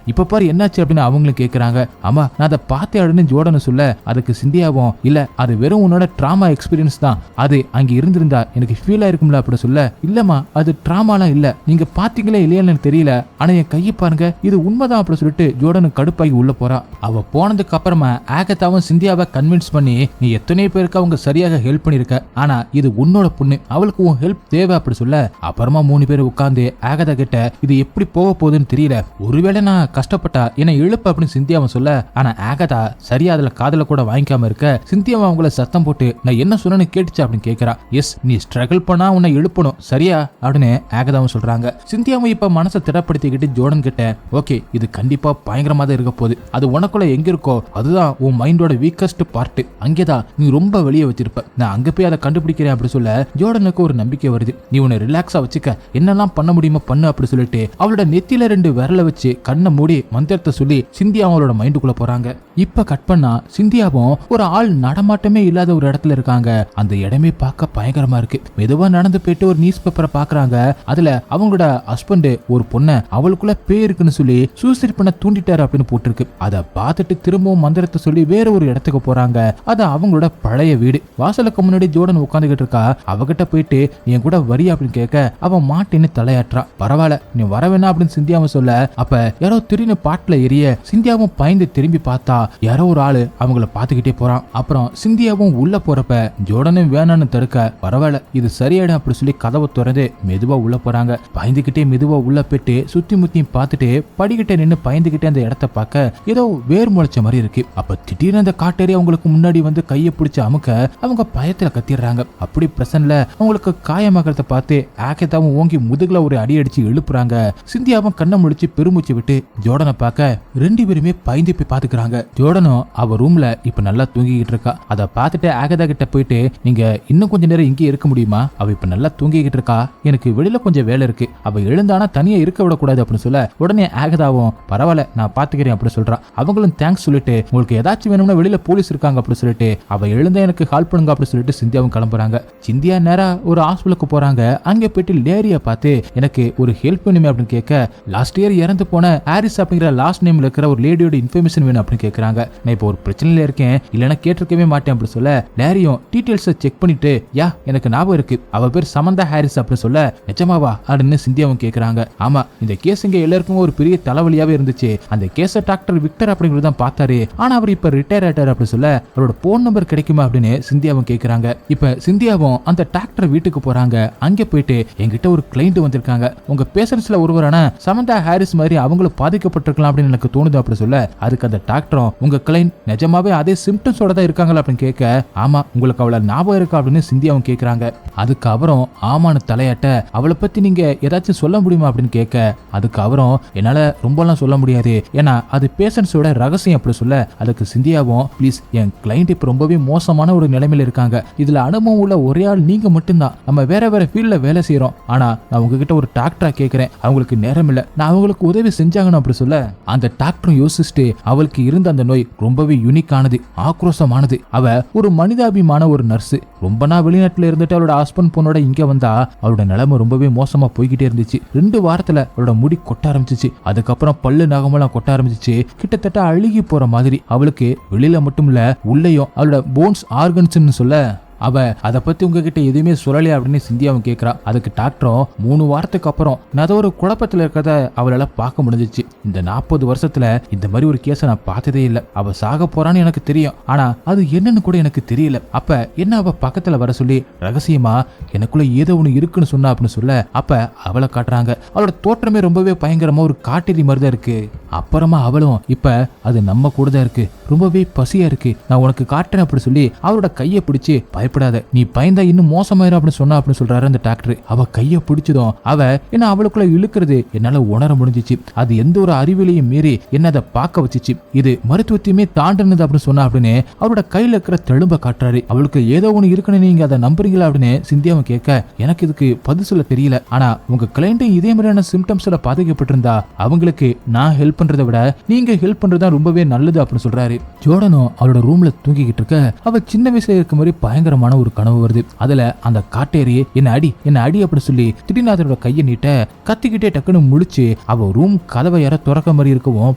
இப்ப பாரு என்னாச்சு அப்படின்னு அவங்களும் கேட்கறாங்க. அம்மா நான் அதை பார்த்தே ஆடுன்னு ஜோர்டன் சொல்ல, அதுக்கு சிந்தியாவும் இல்ல அது வெறும் உன்னோட டிராமா எக்ஸ்பீரியன்ஸ் தான், அது அங்க இருந்திருந்தா எனக்கு ஃபீல் ஆயிருக்கும்ல அப்படி சொல்ல, இல்லம்மா அது டிராமாலாம் இல்ல, நீங்க பாத்தீங்களே இல்லையான்னு தெரியல, ஆனா என் கையை பாருங்க இது உண்மைதான் அப்படி சொல்லிட்டு ஜோர்டன் கடுப்பாகி உள்ள போறா. அவ போனதுக்கு அப்புறமா ஆகத்தாவும் சிந்தியாவை கன்வின்ஸ் பண்ணி, நீ எத்தனை பேருக்கு அவங்க சரியாக ஹெல்ப் பண்ணிருக்க, ஆனா இது உன்னோட பொண்ணு, அவளுக்கு உன் ஹெல்ப் தேவை அப்படி சொல்ல, அப்புறமா 3 பேர் உட்கார்ந்து ஆகதா கிட்ட இது எப்படி போக போகுதுன்னு தெரியல, ஒருவேளை நான் கஷ்டப்பட்டா என்னை எழுப்பு அப்படின்னு சிந்தியாவை சொல்ல, ஆனா ஆகதா சரியா அதுல காதல கூட வாங்கிக்காம இருக்க, சிந்தியாவை அவங்கள சத்தம் போட்டு நான் என்ன சொன்னு கேட்டுச்சு அப்படின்னு கேட்கிறா. எஸ் நீ ஸ்ட்ரகிள் பண்ணா உன்னை எழுப்பணும் சரியா அப்படின்னு ஆகதாவும் சொல்றாங்க. சிந்தியாவும் இப்ப மனசை திடப்படுத்திக்கிட்டு ஜோர்டன் கிட்ட, ஓகே இது கண்டிப்பா பயங்கரமா தான் இருக்க போகுது, அது உனக்குள்ள எங்க இருக்கோ அதுதான் உன் மைண்டோட வீக்கஸ்ட் பார்ட், அங்கேதான் நீ ரொம்ப வெளியே வச்சிருப்ப, நான் அங்க போய் அதை கண்டுபிடிக்கிறேன் அப்படி சொல்ல ஜோர்டனுக்கு ஒரு நம்பிக்கை வருது. நீ உன்னை ரிலாக்ஸா வச்சுக்க, என்னெல்லாம் பண்ண முடியுமோ பண்ணு அப்படி சொல்லிட்டு அவளோட நெத்தியில 2 விரலை வச்சு கண்ணை மூடி மந்திரத்தை சொல்லி சிந்தியா அவளோட மைண்டுக்குள்ள போறாங்க. இப்ப கட் பண்ணா சிந்தியாவும் ஒரு ஆள் நடமாட்டமே இல்லாத ஒரு இடத்துல இருக்காங்க. அந்த இடமே பார்க்க பயங்கரமா இருக்கு. மெதுவா நடந்து போயிட்டு ஒரு நியூஸ் பேப்பரை பாக்குறாங்க. அதுல அவங்களோட ஹஸ்பண்ட் ஒரு பொண்ணை அவளுக்குள்ள பேர் இருக்குன்னு சொல்லி சூசைட் பண்ண தூண்டிட்டாரு அப்படின்னு போட்டிருக்கு. அதை பார்த்துட்டு திரும்பவும் மந்திரத்தை சொல்லி வேற ஒரு இடத்துக்கு போறாங்க. அது அவங்களோட பழைய வீடு. வாசலுக்கு முன்னாடி ஜோர்டன் உட்காந்துக்கிட்டு இருக்கா. அவகிட்ட போயிட்டு என் கூட வரியா அப்படின்னு கேட்க அவன் மாட்டின்னு தலையாற்றா. பரவாயில்ல நீ வர வேணா அப்படின்னு சிந்தியாவும் சொல்ல, அப்ப யாரோ திடீர்னு பாட்டுல எரிய சிந்தியாவும் பயந்து திரும்பி பார்த்தா யாரோ ஒரு ஆளு அவங்கள பாத்துக்கிட்டே போறான். அப்புறம் சிந்தியாவும் உள்ள போறப்ப ஜோர்டனும் வேணான்னு தடுக்க, பரவாயில்ல இது சரியாயிடும் அப்படி சொல்லி கதவை திறந்து மெதுவா உள்ள போறாங்க. பயந்துகிட்டே மெதுவா உள்ள போயிட்டு சுத்தி முத்தியும் பார்த்துட்டு படிக்கிட்டே நின்று பயந்துகிட்டே அந்த இடத்த பார்க்க ஏதோ வேர் முளைச்ச மாதிரி இருக்கு. அப்ப திடீர்னு அந்த காட்டேரி அவங்களுக்கு முன்னாடி வந்து கையை பிடிச்சு அமுக்க அவங்க பயத்துல கத்திடுறாங்க. அப்படி பிரசன்ல அவங்களுக்கு காயமாகறத பார்த்து ஆகத்தாவும் ஓங்கி முதுகுல ஒரு அடி அடிச்சு எழுப்புறாங்க. சிந்தியாவும் கண்ணை முடிச்சு பெருமூச்சு விட்டு ஜோர்டனை பார்க்க 2 பேருமே பயந்து போய் பாத்துக்கிறாங்க. ஜோர்டனும் அவ ரூம்ல இப்ப நல்லா தூங்கிக்கிட்டு இருக்கா. அதை பார்த்துட்டு ஆகதா கிட்ட போயிட்டு, நீங்க இன்னும் கொஞ்ச நேரம் இங்கே இருக்க முடியுமா, அவ இப்ப நல்லா தூங்கிக்கிட்டு இருக்கா, எனக்கு வெளியில கொஞ்சம் வேலை இருக்கு, அவ எழுந்தானா தனியா இருக்க விடக்கூடாது அப்படின்னு சொல்ல, உடனே ஆகதாவும் பரவாயில்ல நான் பாத்துக்கிறேன் அப்படி சொல்றா. அவங்களும் தேங்க்ஸ் சொல்லிட்டு, உங்களுக்கு ஏதாச்சும் வேணும்னா வெளியில போலீஸ் இருக்காங்க அப்படி சொல்லிட்டு, அவ எழுந்தா எனக்கு கால் பண்ணுங்க அப்படி சொல்லிட்டு சிந்தியாவும் கிளம்புறாங்க. சிந்தியா நேரா ஒரு ஹாஸ்பிட்டலுக்கு போறாங்க. அங்க போயிட்டு லேரியா பார்த்து எனக்கு ஒரு ஹெல்ப் வேணுமே அப்படின்னு கேட்க, லாஸ்ட் இயர் இறந்து போன ஹாரிஸ் அப்படிங்கிற லாஸ்ட் நேம்ல இருக்கிற ஒரு லேடியோட இன்ஃபர்மேஷன் வேணும் அப்படின்னு கேட்கறாங்க. நான் இப்போ ஒரு பிரச்சனையில இருக்கேன், இல்லைன்னா கேட்டிருக்கவே மாட்டேன் அப்படி சொல்ல, லேரியும் டீடைல்ஸை செக் பண்ணிட்டு, யா எனக்கு ஞாபகம் இருக்கு, அவ பேர் சமந்தா ஹாரிஸ் அப்படி சொல்ல, நிஜமாவா அப்படின்னு சிந்தியாவும் கேட்கறாங்க. ஆமா இந்த கேஸ் இங்க எல்லாருக்கும் ஒரு பெரிய தலைவலியாவே இருந்துச்சு, அந்த கேஸ டாக்டர் விக்டர் அப்படிங்கறத பார்த்தாரு, ஆனா அவர் இப்ப ரிட்டையர் ஆயிட்டாரு அப்படி சொல்ல, அவரோட போன் நம்பர் கிடைக்குமா அப்படின்னு சிந்தியாவும் கேட்கறாங்க. இப்ப சிந்தியாவும் அந்த டாக்டர் வீட்டுக்கு போறாங்க. அங்க போயிட்டு, என்கிட்ட ஒரு கிளைண்ட் வந்திருக்காங்க, உங்க பேஷண்ட்ஸ்ல ஒருவரான சமந்தா ஹாரிஸ் மாதிரி அவங்களும் பாதிக்கப்பட்டிருக்கலாம் அப்படின்னு எனக்கு தோணுது அப்படி சொல்ல, அதுக்கு அந்த டாக்டரும் உங்க கிளைண்ட் நிஜமாவே அதே சிம்டம்ஸோட தான் இருக்காங்களா அப்படின்னு கேட்க, ஆமா உங்களை உங்களுக்கு அவளை ஞாபகம் இருக்கா அப்படின்னு சிந்தியாவும் கேக்குறாங்க. அதுக்கு அவரும் ஆமான்னு தலையாட்ட அவளை பத்தி நீங்க ஏதாச்சும் சொல்ல முடியுமா அப்படின்னு கேட்க அதுக்கு அவரும் என்னால ரொம்பலாம் சொல்ல முடியாது, ஏன்னா அது பேஷன்ஸோட ரகசியம் அப்படி சொல்ல அதுக்கு சிந்தியாவும் ப்ளீஸ் என் கிளைண்ட் இப்ப ரொம்பவே மோசமான ஒரு நிலைமையில இருக்காங்க, இதுல அனுபவம் உள்ள ஒரே ஆள் நீங்க மட்டும்தான், நம்ம வேற வேற ஃபீல்ட்ல வேலை செய்யறோம், ஆனா நான் உங்ககிட்ட ஒரு டாக்டரா கேட்கிறேன், அவங்களுக்கு நேரம் இல்ல, நான் அவங்களுக்கு உதவி செஞ்சாங்கன்னு அப்படி சொல்ல அந்த டாக்டரும் யோசிச்சுட்டு அவளுக்கு இருந்த அந்த நோய் ரொம்பவே யூனிக்கானது, ஆக்ரோஷமானது, அவ ஒரு மனிதாபிமான ஒரு நர்ஸ், ரொம்ப நாள் வெளிநாட்டுல இருந்துட்டு அவளோட ஹஸ்பண்ட் பொண்ணோட இங்க வந்தா அவளோட நிலைமை ரொம்பவே மோசமா போய்கிட்டே இருந்துச்சு. 2 வாரத்துல அவளோட முடி கொட்ட ஆரம்பிச்சிச்சு, அதுக்கப்புறம் பல்லு நகமெல்லாம் கொட்ட ஆரம்பிச்சிச்சு, கிட்டத்தட்ட அழுகி போற மாதிரி, அவளுக்கு வெளியில மட்டும் இல்ல உள்ளேயும் அவளோட போன்ஸ் ஆர்கன்ஸ்ன்னு சொல்ல அவ அதை பத்தி உங்ககிட்ட எதுவுமே சொல்லலையா அப்படின்னு சிந்தியாவும் கேட்கிறா. அதுக்கு டாக்டரும் 3 வாரத்துக்கு அப்புறம் நான் ஒரு குழப்பத்துல இருக்கிறத அவளால பார்க்க முடிஞ்சிச்சு, இந்த 40 வருஷத்துல இந்த மாதிரி ஒரு கேஸை நான் பார்த்ததே இல்லை, அவ சாக போறான்னு எனக்கு தெரியும், ஆனா அது என்னன்னு கூட எனக்கு தெரியல, அப்ப என்ன அவ பக்கத்துல வர சொல்லி ரகசியமா எனக்குள்ள ஏதோ ஒண்ணு இருக்குன்னு சொன்னா அப்படின்னு சொல்ல அப்ப அவளை காட்டுறாங்க. அவளோட தோற்றமே ரொம்பவே பயங்கரமா ஒரு காட்டேரி மாதிரி தான் இருக்கு. அப்புறமா அவளும் இப்ப அது நம்ம கூட தான் இருக்கு, ரொம்பவே பசியா இருக்கு, நான் உனக்கு காட்டுறேன் அப்படி சொல்லி அவளோட கையை பிடிச்சு பயப்படாத, நீ பயந்தா இன்னும் மோசமாயிரும் அப்படின்னு சொன்னா அப்படின்னு சொல்றாரு அந்த டாக்டர். அவ கையை பிடிச்சதும் அவ என்ன அவளுக்குள்ள இழுக்கிறது என்னால உணர முடிஞ்சிச்சு, அது எந்த ஒரு அறிவிலையும் மீறி என்ன அதை பார்க்க வச்சிச்சு, இது மருத்துவத்தையுமே தாண்டினது அப்படின்னு சொன்னா அப்படின்னு அவரோட கையில இருக்கிற தெலும்ப காட்டுறாரு. அவளுக்கு ஏதோ ஒண்ணு இருக்குன்னு நீங்க அதை நம்புறீங்களா அப்படின்னு சிந்தியாவும் கேட்க எனக்கு இதுக்கு பதில் சொல்ல தெரியல, ஆனா உங்க கிளைண்ட் இதே மாதிரியான சிம்டம்ஸ்ல பாதிக்கப்பட்டிருந்தா அவங்களுக்கு நான் ஹெல்ப் பண்றதை விட நீங்க ஹெல்ப் பண்றதா ரொம்பவே நல்லது அப்படின்னு சொல்றாரு. ஜோர்டனும் அவளோட ரூம்ல தூங்கிக்கிட்டு இருக்க அவ சின்ன வயசுல இருக்க மாதிரி பயங்கரமான ஒரு கனவு வருது. அதுல அந்த காட்டேரி என்ன அடி அப்படி சொல்லி திடீர்னு அதோட கையை நீட்ட கத்திக்கிட்டே டக்குன்னு முழிச்சு அவ ரூம் கதவை யார திறக்க மாதிரி இருக்கவும்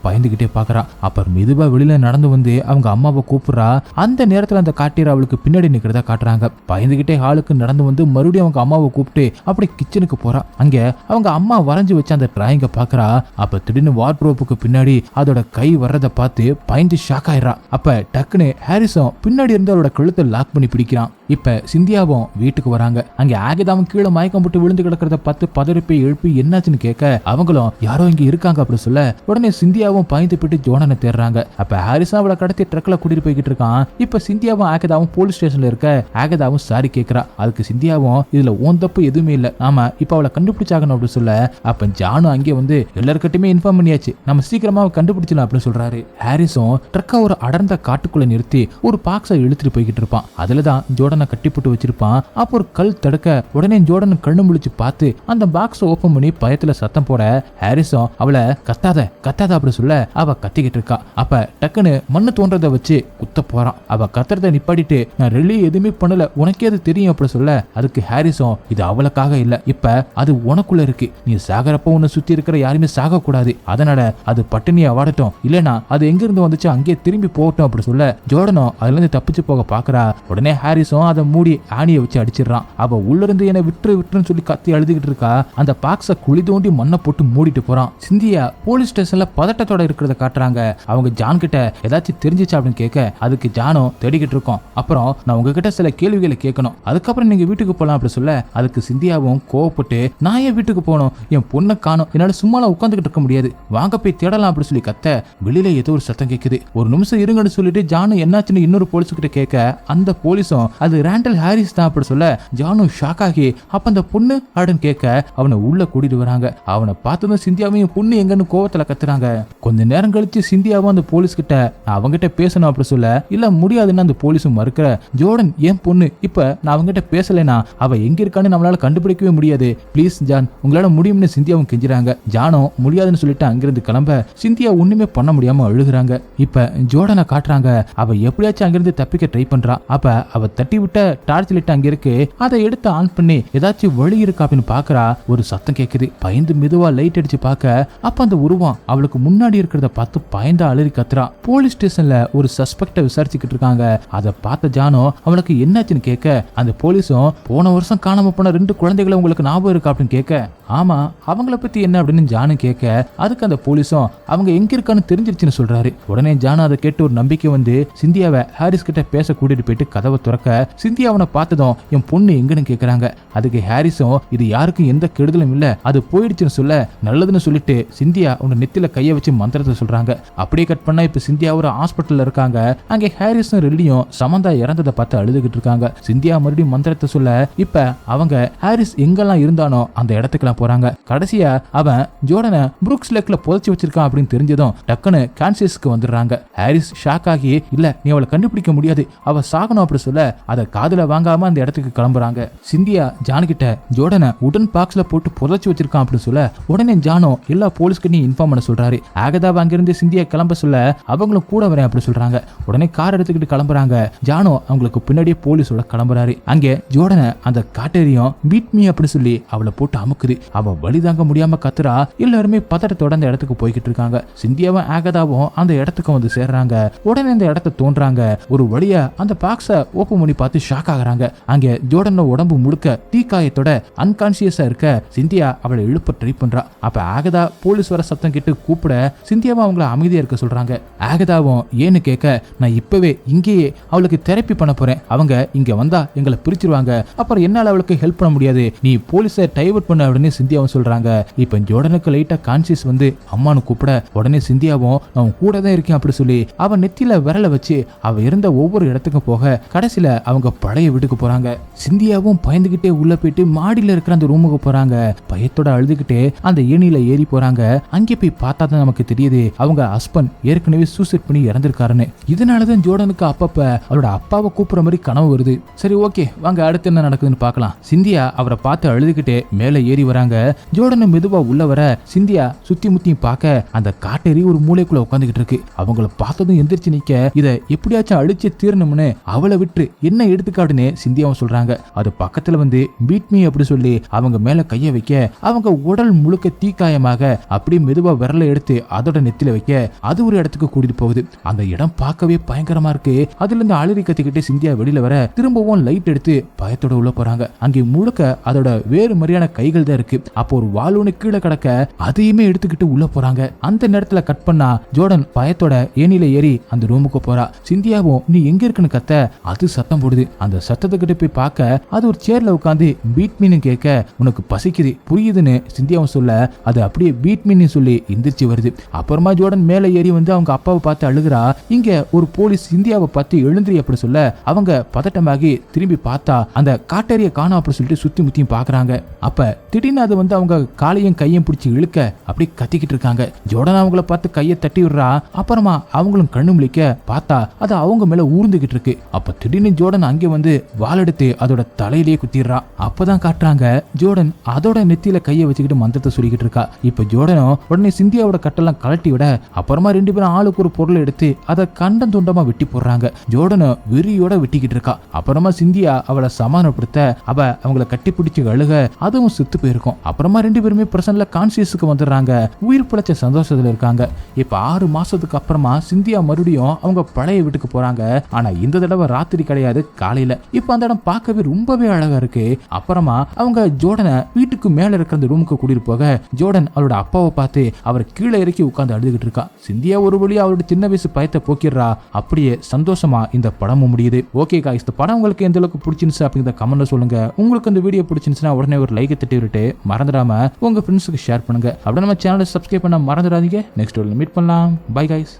பயந்துகிட்டே பாக்குறா. அப்புறம் மெதுவா வெளியில நடந்து வந்து அவங்க அம்மாவை கூப்பிடுறா. அந்த நேரத்துல அந்த காட்டேரி அவளுக்கு பின்னாடி நிக்கிறதா காட்டுறாங்க. பயந்துகிட்டே ஹாலுக்கு நடந்து வந்து மறுபடியும் அவங்க அம்மாவை கூப்பிட்டு அப்படி கிச்சனுக்கு போறா. அங்க அவங்க அம்மா வரைஞ்சு வச்ச அந்த டிராயிங்க பாக்குறா. அப்ப திடீர்னு வார்ட்ரோப்புக்கு பின்னாடி அதோட கை வர்றதை பார்த்து பயந்து ஷாக் ஆயிரா. அப்ப டக்குன்னு ஹாரிஸும் பின்னாடி இருந்து அவளோட கழுத்தை லாக் பண்ணி பிடிக்கிறான். இப்ப சிந்தியாவும் வீட்டுக்கு வராங்க. அங்க ஆகிதாவும் கீழே மயக்கம் போட்டு விழுந்து கிடக்கிறத பார்த்து பதறி போய் எழுப்பி என்னாச்சுன்னு கேட்க அவங்களும் யாரோ இங்க இருக்காங்க அப்படி சொல்ல உடனே சிந்தியாவும் பயந்து போயிட்டு ஜோர்டனை தேடுறாங்க. அப்ப ஹாரிஸும் அவளை கடத்தி ட்ரக்ல கூட்டிட்டு போய்கிட்டு இருக்கான். இப்ப சிந்தியாவும் ஆகதாவும் போலீஸ் ஸ்டேஷன்ல இருக்க ஆகதாவும் சாரி கேட்கிறா. அதுக்கு சிந்தியாவும் இதுல ஓன் தப்பு எதுவுமே இல்ல, நாம இப்ப அவளை கண்டுபிடிச்சாகணும் அப்படின்னு சொல்ல அப்ப ஜானு அங்கே வந்து எல்லாருக்கிட்டையுமே இன்ஃபார்ம் பண்ணியாச்சு, நம்ம சீக்கிரமா கண்டுபிடிச்சலாம் அப்படின்னு சொல்றாரு. ஹாரிஸும் ட்ரக்கை ஒரு அடர்ந்த காட்டுக்குள்ள நிறுத்தி ஒரு பாக்ஸை இழுத்துட்டு போய்கிட்டு இருப்பான். அதுலதான் ஜோர்டன் கட்டி போட்டு வச்சிருப்பான். அப்போ ஒரு கல் தடுக்க உடனே ஜோர்டன் கண்ணு முழிச்சு பார்த்து அந்த பாக்ஸ் ஓபன் பண்ணி பயத்துல சத்தம் போட ஹாரிஸும் அவளை கத்தாத அப்படி சொல்ல அவ கத்திக்கிட்டு இருக்கா. அப்ப டக்குன்னு மண்ணு தோன்றதை வச்சு குத்த போறான். அவ கத்துறத நிப்பாடிட்டு நான் ரெல்லி எதுவுமே பண்ணல, உனக்கே அது தெரியும் அப்படி சொல்ல அதுக்கு ஹாரிஸும் இது அவளுக்காக இல்ல, இப்ப அது உனக்குள்ள இருக்கு, நீ சாகரப்ப உன்னை சுத்தி இருக்கிற யாருமே சாக கூடாது, அதனால அது பட்டினியை வாடட்டும், இல்லனா அது எங்க இருந்து வந்துச்சு அங்கே திரும்பி போகட்டும் அப்படி சொல்ல ஜோர்டனும் அதுல இருந்து தப்பிச்சு போக பாக்குறா. உடனே ஹாரிஸும் அதை மூடி ஆணியை வச்சு அடிச்சிடறான். அவ உள்ள இருந்து என்ன விட்டுருன்னு சொல்லி கத்தி அழுதுகிட்டு இருக்கா. அந்த பாக்ஸ குழி தோண்டி மண்ணை போட்டு மூடிட்டு போறான். சிந்தியா போலீஸ் ஸ்டேஷன்ல பதட்டத்தோட இருக்கிறத காட்டுறாங்க. அவங்க ஜான் கிட்ட ஏதாச்சும் தெரிஞ்சிச்சா அப்படின்னு கேட்க அதுக்கு ஜானும் தேடிக்கிட்டு இருக்கோம். அப்புறம் நான் உங்ககிட்ட சில கேள்விகளை கேட்கணும், அதுக்கப்புறம் நீங்க வீட்டுக்கு போலாம் அப்படி சொல்ல அதுக்கு சிந்தியாவும் கோவப்பட்டு நான் ஏன் வீட்டுக்கு போகணும், என் பொண்ணை காணும், என்னால சும்மாலாம் உட்காந்துக்கிட்டு இருக்க முடியாது, வாங்க போய் தேடலாம் அப்படி சொல்லி கத்த வெளியில ஏதோ ஒரு சத்தம் கேட்குது. ஒரு நிமிஷம் இருங்கன்னு சொல்லிட்டு ஜானு என்னாச்சுன்னு இன்னொரு போலீஸ் கிட்ட கேட்க அந்த போலீஸும் அது ரேண்டல் ஹாரிஸ் தான் அப்படி சொல்ல ஜானு ஷாக் ஆகி அப்ப அந்த பொண்ணு அப்படின்னு கேட்க அவனை உள்ள கூட்டிட்டு வராங்க. அவனை பார்த்ததும் சிந்தியாவையும் பொண்ணு எங்கன்னு கோவத்துல கத்துறாங்க. கொஞ்ச நேரம் கழிச்சு சிந்தியாவும் அந்த போலீஸ் கிட்ட அவங்கிட்ட பேசணும் அப்படி சொல்ல இல்ல முடியாதுன்னு அந்த போலீஸும் மறுக்கிற. ஜோர்டன் ஏன் பொண்ணு, இப்ப நான் அவங்கிட்ட பேசலைனா அவ எங்க இருக்கான்னு நம்மளால கண்டுபிடிக்கவே முடியாது, பிளீஸ் ஜான் உங்களால முடியும்னு சிந்தியாவும் கெஞ்சுறாங்க. ஜானும் முடியாதுன்னு சொல்லிட்டு அங்கிருந்து கிளம்ப சிந்தியா ஒண்ணுமே பண்ண முடியாம அழுகுறாங்க. இப்ப ஜோர்டனை காட்டுறாங்க. அவ எப்படியாச்சும் அங்கிருந்து தப்பிக்க ட்ரை பண்றா. அப்ப அவ தட்டி விட்ட டார்ச் லைட் அங்க இருக்கு, அதை எடுத்து ஆன் பண்ணி ஏதாச்சும் வழி இருக்கா அப்படின்னு பாக்குறா. ஒரு சத்தம் கேக்குது. பயந்து மெதுவா லைட் அடிச்சு பாக்க அப்ப அந்த உருவம் அவளுக்கு முன்னாடி இருக்கிறத பார்த்து பயந்து அலறி கத்துறா. போலீஸ் ஸ்டேஷன்ல ஒரு சஸ்பெக்ட விசாரிச்சுக்கிட்டு இருக்காங்க. அதை பார்த்த ஜானோ அவளுக்கு என்னாச்சுன்னு கேட்க அந்த போலீஸும் போன வருஷம் காணாம போன 2 குழந்தைகளை உங்களுக்கு ஞாபகம் இருக்கா அப்படின்னு கேட்க ஆமா அவங்கள பத்தி என்ன அப்படின்னு ஜானு கேட்க அதுக்கு அந்த போலீஸும் அவங்க எங்க இருக்கான்னு தெரிஞ்சிருச்சுன்னு சொல்றாரு. உடனே ஜானு அதை கேட்டு ஒரு நம்பிக்கை வந்து சிந்தியாவை ஹாரிஸ் கிட்ட பேச கூட்டிட்டு போயிட்டு கதவை துறக்க சிந்தியா அவனை பார்த்ததும் என் பொண்ணு எங்கன்னு கேக்குறாங்க. அதுக்கு ஹாரிஸும் இது யாருக்கும் எந்த கெடுதலும் இல்ல, அது போயிடுச்சுன்னு சொல்ல நல்லதுன்னு சொல்லிட்டு சிந்தியா உங்க நெத்தில கைய வச்சு மந்திரத்தை சொல்றாங்க. அப்படியே கட் பண்ணா இப்ப சிந்தியா ஒரு ஹாஸ்பிட்டல்ல இருக்காங்க. அங்கே ஹாரிஸும் ரெல்லியும் சமந்தா இறந்ததை பார்த்து அழுதுகிட்டு இருக்காங்க. சிந்தியா மறுபடியும் மந்திரத்தை சொல்ல இப்ப அவங்க ஹாரிஸ் எங்கெல்லாம் இருந்தானோ அந்த இடத்துக்குலாம் போறாங்க. கடைசியா அவன் ஜோர்டனை புரூக்ஸ் லேக்ல புதைச்சு வச்சிருக்கான் அப்படின்னு தெரிஞ்சதும் டக்குன்னு கான்சியஸ்க்கு வந்துடுறாங்க. ஹாரிஸ் ஷாக் ஆகி இல்ல நீ அவளை கண்டுபிடிக்க முடியாது, அவ சாகணும் அப்படி சொல்ல அதை காதுல வாங்காம அந்த இடத்துக்கு கிளம்புறாங்க. சிந்தியா ஜான் கிட்ட ஜோர்டனை உடன் பாக்ஸ்ல போட்டு புதைச்சு வச்சிருக்கான் அப்படின்னு சொல்ல உடனே ஜானோ எல்லா போலீஸ்கிட்டையும் இன்ஃபார்ம் பண்ண சொல்றாரு. ஆகதாவை அங்கிருந்து சிந்தியா கிளம்ப சொல்ல அவங்களும் கூட வரேன் அப்படி சொல்றாங்க. உடனே கார் எடுத்துக்கிட்டு கிளம்புறாங்க. ஜானோ அவங்களுக்கு பின்னாடியே போலீஸோட கிளம்புறாரு. அங்கே ஜோர்டனை அந்த காட்டேரியும் பீட் மீ அப்படி சொல்லி அவளை போட்டு அமுக்குது. அவ வலி தாங்க முடியாம கத்துறா. எல்லாருமே பதட்டத்தோட அந்த இடத்துக்கு போய்கிட்டு இருக்காங்க. சிந்தியாவும் ஆகதாவும் அந்த இடத்துக்கு வந்து சேர்றாங்க. உடனே இந்த இடத்தை தோன்றாங்க. ஒரு வழியா அந்த பாக்ஸ ஓபன் பண்ணி பார்த்து ஷாக் ஆகுறாங்க. அங்கே ஜோர்டனோட உடம்பு முழுக்க தீக்காயத்தோட அன்கான்சியஸா இருக்க சிந்தியா அவளை இழுப்ப ட்ரை பண்றா. அப்ப ஆகதா போலீஸ் வர சத்தம் கேட்டு கூப்பிட சிந்தியாவும் அவங்கள அமைதியா இருக்க சொல்றாங்க. ஆகதாவும் ஏன்னு கேட்க நான் இப்பவே இங்கேயே அவளுக்கு தெரப்பி பண்ண போறேன், அவங்க இங்க வந்தா எங்களை பிரிச்சிருவாங்க, அப்புறம் என்னால அவளுக்கு ஹெல்ப் பண்ண முடியாது, நீ போலீஸை டைவர்ட் பண்ண அப்படின்னு சிந்தியாவும் சொல்றாங்க. இப்ப ஜோர்டனுக்கு லைட்டா கான்சியஸ் வந்து அம்மானு கூப்பிட உடனே சிந்தியாவும் அவன் கூட தான் இருக்கேன் அப்படி சொல்லி அவன் நெத்தியில விரல வச்சு அவ இருந்த ஒவ்வொரு இடத்துக்கும் போக கடைசியில அவங்க பழைய வீட்டுக்கு போறாங்க. சிந்தியாவும் பயந்துகிட்டே உள்ள போயிட்டு மாடியில இருக்கிற அந்த ரூமுக்கு போறாங்க. பயத்தோட அழுதுகிட்டே அந்த ஏணியில ஏறி போறாங்க. அங்கே போய் பார்த்தா தான் நமக்கு தெரியுது அவங்க ஹஸ்பண்ட் ஏற்கனவே சூசைட் பண்ணி இறந்திருக்காருன்னு. இதனாலதான் ஜோர்டனுக்கு அப்பப்ப அவரோட அப்பாவை கூப்பிடுற மாதிரி கனவு வருது. சரி ஓகே வாங்க அடுத்து என்ன நடக்குதுன்னு பார்க்கலாம். சிந்தியா அவரை பார்த்து அழுதுகிட்டே மேல ஏறி வராங்க. ஜோர்டன் மெதுவா உள்ள வர சிந்தியா சுத்தி முத்தியும் பார்க்க அந்த காட்டேரி ஒரு மூளைக்குள்ள உட்காந்துக்கிட்டு இருக்கு. அவங்கள பார்த்ததும் எந்திரிச்சு நிக்க இதை எப்படியாச்சும் அழிச்சு தீரணும்னு அவளை விட்டு என்ன எடுத்துக்காட்டுன்னு சிந்தியாவும் சொல்றாங்க. அது பக்கத்துல வந்து பீட் மீ அப்படி சொல்லி அவங்க மேல கைய வைக்க அவங்க உடல் முழுக்க தீக்காயமாக அப்படியே மெதுவா விரல எடுத்து அதோட நெத்தில வைக்க அது ஒரு இடத்துக்கு கூட்டிட்டு போகுது. அந்த இடம் பார்க்கவே பயங்கரமா இருக்கு. அதுல இருந்து அலறி கத்திக்கிட்டு சிந்தியா வெளியில வர திரும்பவும் லைட் எடுத்து பயத்தோட உள்ள போறாங்க. அங்கே முழுக்க அதோட வேறு மாதிரியான கைகள் தான் இருக்கு. அப்போ ஒரு வாலூனு கீழே கிடக்க அதையுமே எடுத்துக்கிட்டு உள்ள போறாங்க. அந்த நேரத்துல கட் பண்ணா ஜோர்டன் பயத்தோட ஏணியில ஏறி அந்த ரூமுக்கு போறா. சிந்தியாவும் நீ எங்க இருக்குன்னு கத்த அது சத்தம் போடுது. அந்த சத்தத்துக்கிட்ட போய் பார்க்க அது ஒரு சேர்ல உட்காந்து பீட் மீன் கேட்க உனக்கு பசிக்குது புரியுதுன்னு சிந்தியாவும் சொல்ல அது அப்படியே பீட் மீன் சொல்லி எந்திரிச்சு வருது. அப்புறமா ஜோர்டன் மேல ஏறி வந்து அவங்க அப்பாவை பார்த்து அழுகிறா. இங்க ஒரு போலீஸ் சிந்தியாவை பார்த்து எழுந்திரி அப்படி சொல்ல அவங்க பதட்டமாகி திரும்பி பார்த்தா அந்த காட்டேரிய காணோம் அப்படி சொல்லிட்டு சுத்தி முத்தியும் பாக்குறாங்க. அப்ப திடீர்னு அது வந்து அவங்க காலையும் கையும் பிடிச்சி இழுக்க அப்படி கத்திக்கிட்டு இருக்காங்க. ஜோர்டன் அவங்கள பார்த்து கையை தட்டி விடுறா. அப்புறமா அவங்களும் கண்ணு முழிக்க பார்த்தா அது அவங்க மேல ஊர்ந்துகிட்டு இருக்கு. அப்ப திடீர்னு ஜோர்டன் அங்கே வந்து வாள் எடுத்து அதோட தலையிலேயே குத்திடுறா. அப்பதான் காட்டுறாங்க ஜோர்டன் அதோட நெத்தியில கையை வச்சுக்கிட்டு மந்திரத்தை சொல்லிக்கிட்டு இருக்கா. இப்ப ஜோர்டனும் உடனே சிந்தியாவோட கட்டெல்லாம் கலட்டி விட அப்புறமா ரெண்டு பேரும் ஆளுக்கு ஒரு பொருளை எடுத்து அதை கண்டம் துண்டமா வெட்டி போடுறாங்க. ஜோர்டனும் வெறியோட வெட்டிக்கிட்டு இருக்கா. அப்புறமா சிந்தியா அவளை சமாதானப்படுத்த அவ அவங்கள கட்டி பிடிச்சு அழுக அதுவும் செத்து போயிருக்கும். அப்புறமா ரெண்டு பேருமே பிரசன்ட்ல கான்சியஸுக்கு வந்துடுறாங்க. உயிர் பிழைச்ச சந்தோஷத்துல இருக்காங்க. இப்ப 6 மாசத்துக்கு அப்புறமா சிந்தியா மறுபடியும் அவங்க பழைய வீட்டுக்கு போறாங்க. ஆனா இந்த தடவை ராத்திரி கிடையாது காலையில. இப்ப அந்த இடம் பார்க்கவே ரொம்பவே அழகா இருக்கு. அப்புறமா அவங்க ஜோர்டனை வீட்டுக்கு மேல இருக்கிற அந்த ரூமுக்கு கூட்டிட்டு போக ஜோர்டன் அவரோட அப்பாவை பார்த்து அவர் கீழே இறக்கி உட்கார்ந்து அழுதுகிட்டு இருக்கா. சிந்தியா ஒரு வழியா அவரோட சின்ன வயசு பயத்தை போக்கிடுறா. அப்படியே சந்தோஷமா இந்த படமும் முடியுது. ஓகே காய்ஸ், இந்த படம் உங்களுக்கு எந்த அளவுக்கு பிடிச்சிருந்துச்சு அப்படிங்கிற கமெண்ட்ல சொல்லுங்க. உங்களுக்கு இந்த வீடியோ பிடிச்சிருந்துச்சுன்னா உடனே ஒரு லைக் தட்டி விட்டு மறந்துடாம உங்க ஃப்ரெண்ட்ஸுக்கு ஷேர் பண்ணுங்க. அப்படியே நம்ம சேனலை சப்ஸ்கிரைப் பண்ண மறந்துடாதீங்க. நெக்ஸ்ட் வீடியோல மீட் பண்ணலாம். By guys.